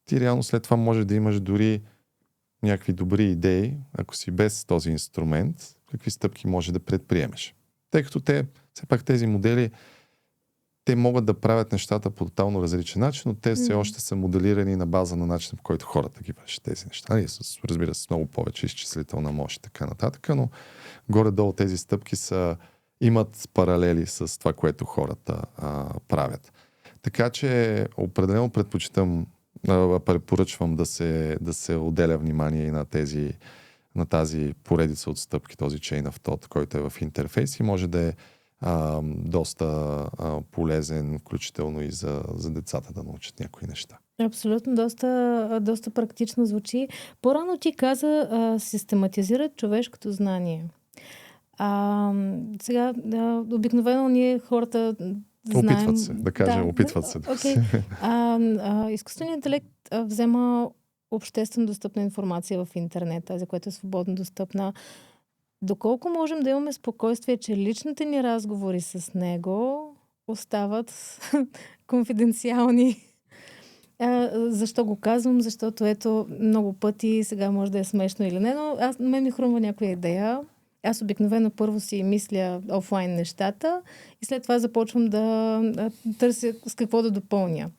ти реално след това може да имаш дори някакви добри идеи, ако си без този инструмент, какви стъпки може да предприемеш. Тъй като все пак тези модели, те могат да правят нещата по тотално различен начин, но те все още са моделирани на база на начина, по който хората ги вършат тези неща. Разбира се, много повече изчислителна мощ и така нататък, но горе-долу тези стъпки имат паралели с това, което хората правят. Така че определено препоръчвам да се отделя внимание и на тази поредица от стъпки, този chain of thought, който е в интерфейс и може да е доста полезен, включително и за децата да научат някои неща. Абсолютно, доста практично звучи. По-рано ти каза систематизират човешкото знание. Сега, обикновено ние хората знаем... Опитват се, да кажем, опитват се. Okay. Изкуственият интелект взема обществено достъпна информация в интернет, тази, която е свободно достъпна. Доколко можем да имаме спокойствие, че личните ни разговори с него остават конфиденциални? Защо го казвам? Защото ето много пъти, сега може да е смешно или не, но мен ми хрумва някоя идея. Аз обикновено първо си мисля офлайн нещата и след това започвам да търся с какво да допълня.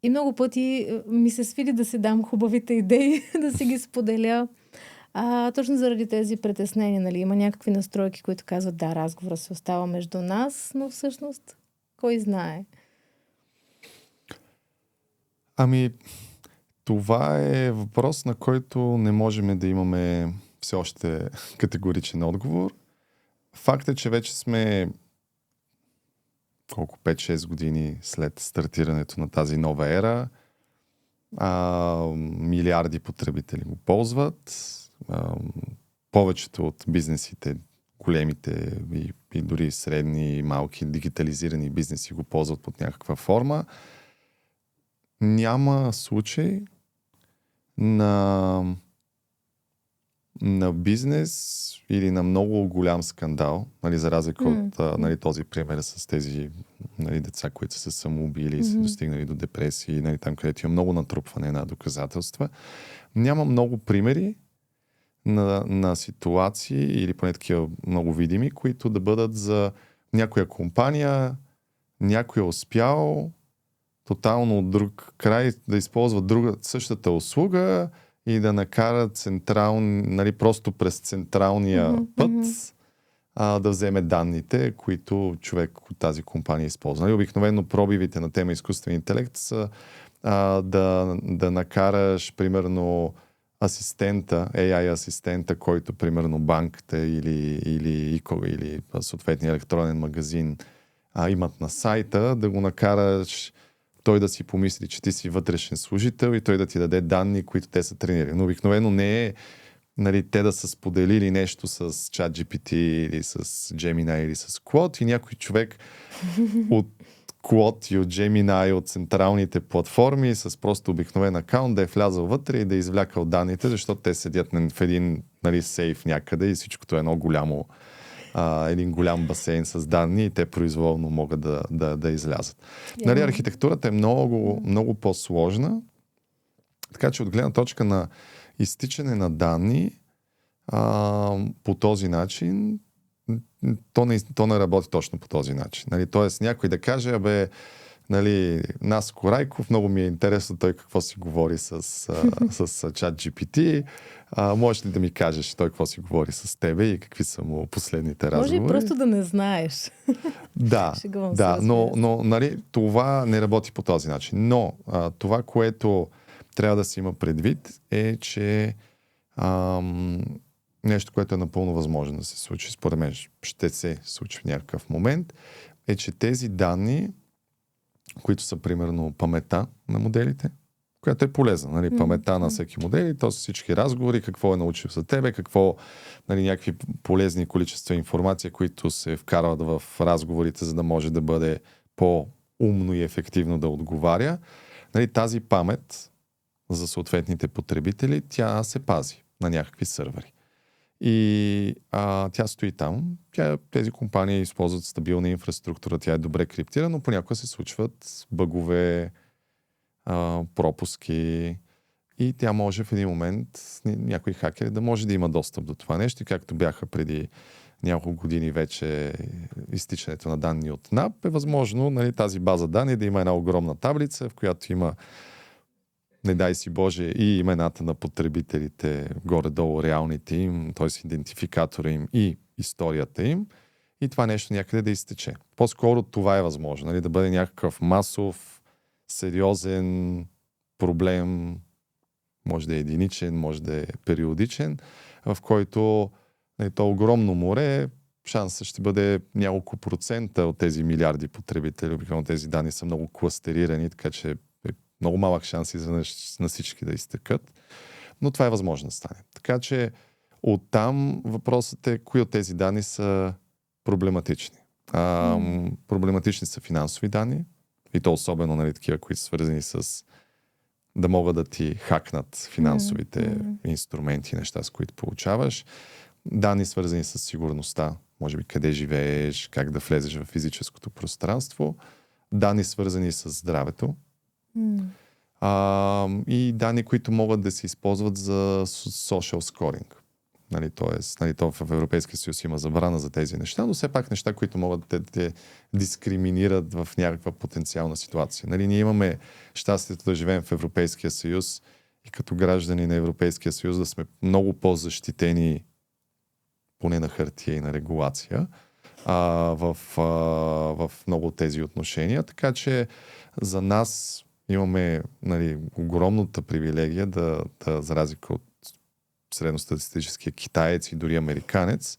И много пъти ми се свиди да си дам хубавите идеи, да си ги споделя. Точно заради тези притеснения, нали, има някакви настройки, които казват, да, разговора се остава между нас, но всъщност кой знае? Това е въпрос, на който не можем да имаме все още категоричен отговор. Факт е, че вече сме 5-6 години след стартирането на тази нова ера. Милиарди потребители го ползват. Повечето от бизнесите, големите и дори средни и малки дигитализирани бизнеси го ползват под някаква форма. Няма случай на бизнес или на много голям скандал, нали, за разлика от нали, този пример с тези нали, деца, които са самоубили и са достигнали до депресии, нали, там където има много натрупване на доказателства. Няма много примери на ситуации или поне такива много видими, които да бъдат за някоя компания, някой е успял тотално от друг край да използва същата услуга и да накара нали, просто през централния път да вземе данните, които човек от тази компания използва. Нали, обикновено пробивите на тема изкуствен интелект са да накараш, примерно, асистента, AI асистента, който, примерно, банката или съответния електронен магазин имат на сайта, да го накараш той да си помисли, че ти си вътрешен служител и той да ти даде данни, които те са тренирали. Но обикновено не е, нали, те да са споделили нещо с ChatGPT или с Gemini или с Claude и някой човек от Claude и от Gemini, от централните платформи с просто обикновен акаунт да е влязъл вътре и да е извлякал данните, защото те седят в един, нали, сейф някъде и всичкото е едно голямо един голям басейн с данни и те произволно могат да излязат. Нали, архитектурата е много, много по-сложна, така че от гледна точка на изтичане на данни по този начин то не работи точно по този начин. Нали, тоест някой да каже, нали, Наско Райков, много ми е интересно той какво си говори с ChatGPT. Можеш ли да ми кажеш той какво си говори с тебе и какви са му последните разговори? Може и просто да не знаеш. Да, но нали, това не работи по този начин. Но това, което трябва да се има предвид е, че нещо, което е напълно възможно да се случи, според мен ще се случи в някакъв момент, е, че тези данни, които са примерно паметта на моделите, която е полезна, нали, паметта на всеки модел, и то са всички разговори, какво е научил за тебе, какво, нали, някакви полезни количества информация, които се вкарват в разговорите, за да може да бъде по-умно и ефективно да отговаря. Нали, тази памет за съответните потребители, тя се пази на някакви сървъри. И тя стои там. Тези компании използват стабилна инфраструктура, тя е добре криптирана, но понякога се случват бъгове, пропуски и тя може в един момент някой хакер да може да има достъп до това нещо, както бяха преди няколко години вече изтичането на данни от НАП, е възможно, нали, тази база данни да има една огромна таблица, в която има, не дай си Боже, и имената на потребителите, горе-долу реалните им, т.е. идентификатора им и историята им, и това нещо някъде да изтече. По-скоро това е възможно, нали, да бъде някакъв масов, сериозен проблем, може да е единичен, може да е периодичен, в който, нали, то огромно море, шансът ще бъде няколко процента от тези милиарди потребители. Обикновено тези данни са много кластерирани, така че е много малък шанс изведнъж на всички да изтекат. Но това е възможно да стане. Така че оттам въпросът е, кои от тези данни са проблематични. Проблематични са финансови данни, и то особено, нали, такива, които са свързани с да могат да ти хакнат финансовите инструменти, неща, с които получаваш. Данни свързани с сигурността, може би къде живееш, как да влезеш в физическото пространство. Данни свързани с здравето. И данни, които могат да се използват за social scoring. Нали, тоест, нали, то в Европейския съюз има забрана за тези неща, но все пак неща, които могат да те дискриминират в някаква потенциална ситуация. Нали, ние имаме щастието да живеем в Европейския съюз и като граждани на Европейския съюз да сме много по-защитени, поне на хартия и на регулация, в много от тези отношения. Така че за нас имаме, нали, огромната привилегия за разлика от средностатистическия китаец и дори американец,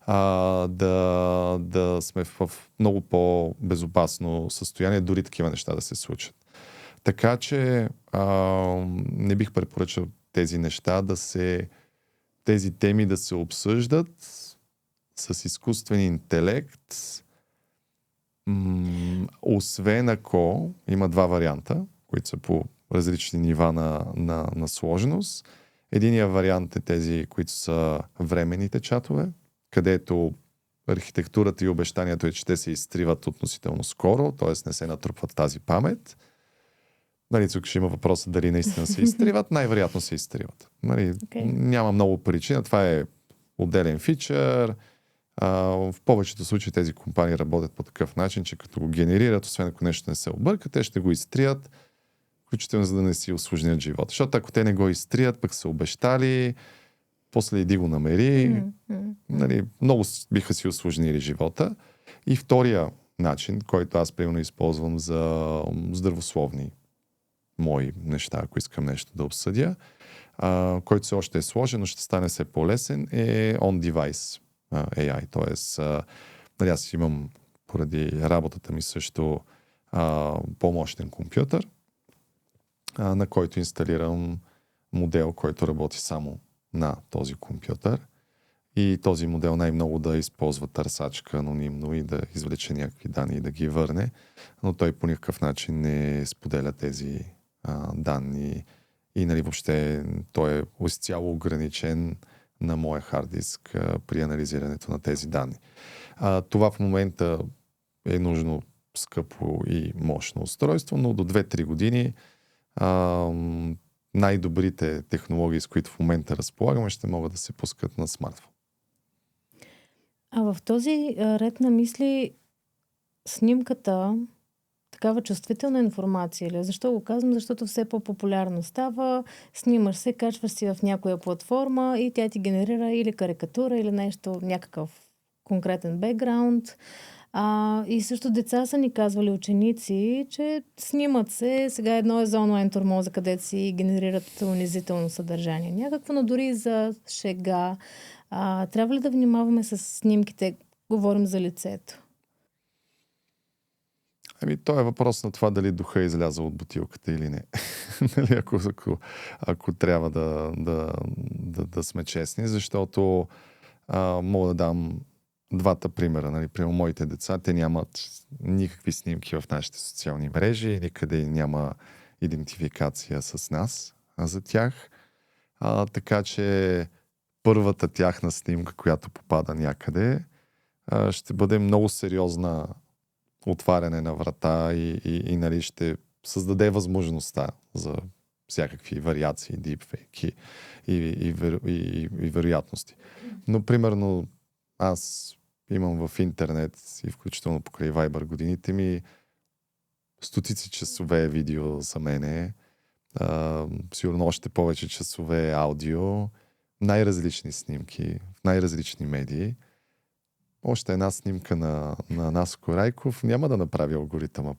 да сме в много по-безопасно състояние, дори такива неща да се случат. Така че не бих препоръчал тези неща тези теми да се обсъждат с изкуствен интелект, освен ако има два варианта, които са по различни нива на сложност. Единият вариант е тези, които са временните чатове, където архитектурата и обещанието е, че те се изтриват относително скоро, т.е. не се натрупват тази памет. Нали, тук ще има въпроса дали наистина се изтриват. Най-вероятно се изтриват. Нали, няма много причина. Това е отделен фичър. В повечето случаи тези компании работят по такъв начин, че като го генерират, освен ако нещо не се обърка, те ще го изтрият, включително за да не си усложнят живота. Защото ако те не го изтрият, пък са обещали, после иди го намери. Нали, много биха си усложнили живота. И втория начин, който аз примерно използвам за здравословни мои неща, ако искам нещо да обсъдя, който все още е сложен, но ще стане все по-лесен, е on-device AI. Тоест, нали, аз имам поради работата ми също по-мощен компютър, на който инсталирам модел, който работи само на този компютър. И този модел най-много да използва търсачка анонимно и да извлече някакви данни и да ги върне, но той по никакъв начин не споделя тези данни и нали, въобще той е изцяло ограничен на моя хард диск при анализирането на тези данни. Това в момента е нужно скъпо и мощно устройство, но до 2-3 години най-добрите технологии, с които в момента разполагаме, ще могат да се пускат на смартфон. А в този ред на мисли снимката такава чувствителна информация ли? Защо го казвам? Защото все по-популярно става, снимаш се, качваш си в някоя платформа и тя ти генерира или карикатура, или нещо, някакъв конкретен бекграунд. И също деца са ни казвали ученици, че снимат се, сега едно е за онлайн тормоза, където си генерират унизително съдържание. Някакво, но дори за шега. Трябва ли да внимаваме с снимките? Говорим за лицето. То е въпрос на това дали духа е излязъл от бутилката или не. Нали, ако трябва да сме честни, защото мога да дам двата примера. Нали. Примерно моите деца, те нямат никакви снимки в нашите социални мрежи, никъде няма идентификация с нас за тях. Така че първата тяхна снимка, която попада някъде, ще бъде много сериозна отваряне на врата и нали, ще създаде възможността за всякакви вариации, дипфейки и вероятности. Но, примерно, аз имам в интернет и включително покрай Viber годините ми стотици часове видео за мене, сигурно още повече часове аудио, най-различни снимки, в най-различни медии. Още една снимка на Наско Райков няма да направи алгоритъма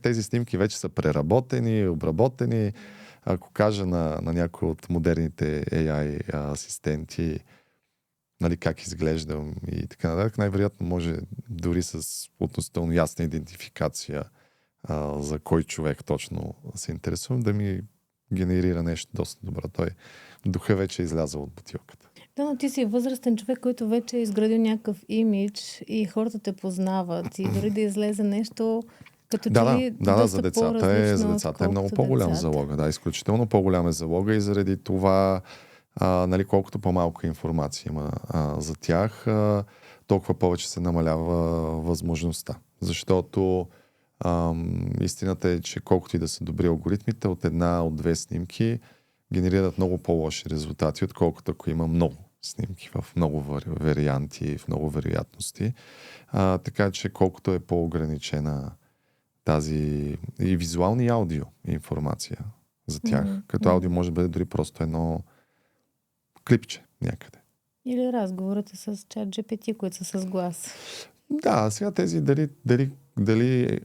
тези снимки вече са преработени, обработени. Ако кажа на някой от модерните AI асистенти, нали, как изглеждам и така нататък, най-вероятно може дори с относително ясна идентификация за кой човек точно се интересува, да ми генерира нещо доста добро. Духа вече е излязъл от бутилката. Да, но ти си възрастен човек, който вече е изградил някакъв имидж и хората те познават. И дори да излезе нещо, като че за децата е много по-голям залога. Да, изключително по-голям е залога и заради това, нали, колкото по-малко информация има за тях, толкова повече се намалява възможността. Защото истината е, че колкото и да са добри алгоритмите, от две снимки генерират много по-лоши резултати, отколкото ако има много снимки в много варианти, в много вероятности. Така че колкото е по-ограничена тази и визуална и аудио информация за тях. Като аудио може да бъде дори просто едно клипче някъде. Или разговорите с ChatGPT, които са с глас. Да, сега тези дали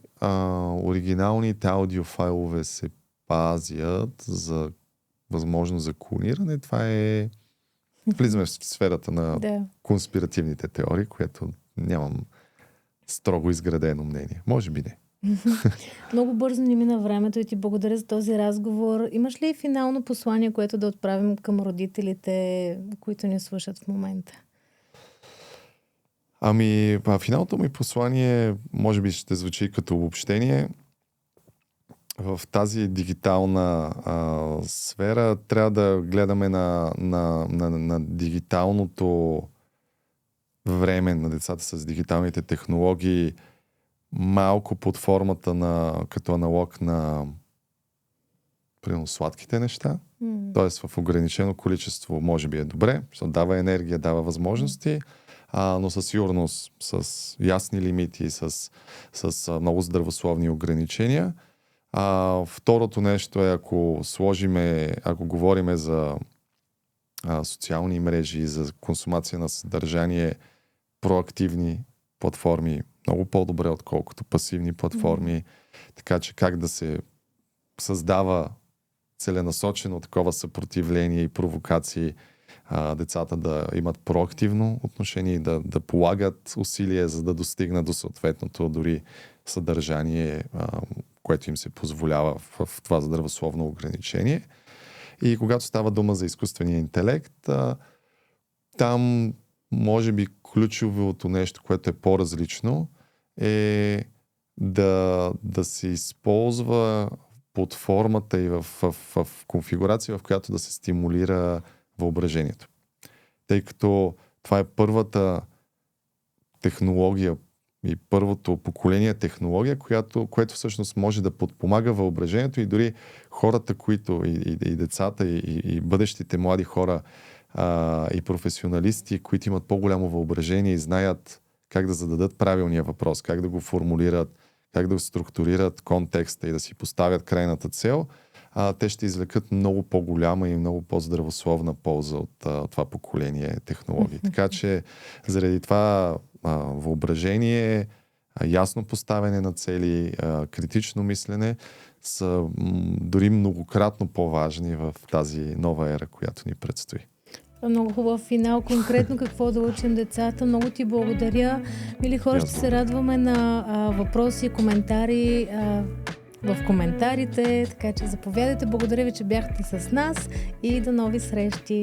оригиналните аудиофайлове се пазят за възможност за клониране, това е... Влизаме в сферата на конспиративните теории, което нямам строго изградено мнение. Може би не. Много бързо ни мина времето и ти благодаря за този разговор. Имаш ли финално послание, което да отправим към родителите, които ни слушат в момента? Финалното ми послание може би ще звучи като обобщение. В тази дигитална сфера трябва да гледаме на дигиталното време на децата с дигиталните технологии малко под формата като аналог на примерно сладките неща. Тоест в ограничено количество може би е добре, защото дава енергия, дава възможности, но със сигурност с ясни лимити, с много здравословни ограничения. Второто нещо е, ако говориме за социални мрежи, за консумация на съдържание, проактивни платформи, много по-добре, отколкото пасивни платформи. Така че как да се създава целенасочено такова съпротивление и провокации, децата да имат проактивно отношение и да полагат усилия, за да достигнат до съответното дори съдържание, което им се позволява в това здравословно ограничение. И когато става дума за изкуствения интелект, там може би ключовото нещо, което е по-различно, е да се използва под формата и в конфигурация, в която да се стимулира въображението. Тъй като това е първата технология и първото поколение технология, което всъщност може да подпомага въображението и дори хората, които и децата, и бъдещите млади хора и професионалисти, които имат по-голямо въображение и знаят как да зададат правилния въпрос, как да го формулират, как да структурират контекста и да си поставят крайната цел, те ще извлекат много по-голяма и много по-здравословна полза от това поколение технологии. Така че заради това въображение, ясно поставяне на цели, критично мислене са дори многократно по-важни в тази нова ера, която ни предстои. Много хубав финал. Конкретно какво да учим децата. Много ти благодаря. Мили хора, ще се радваме на въпроси, коментари в коментарите. Така че заповядайте. Благодаря ви, че бяхте с нас и до нови срещи.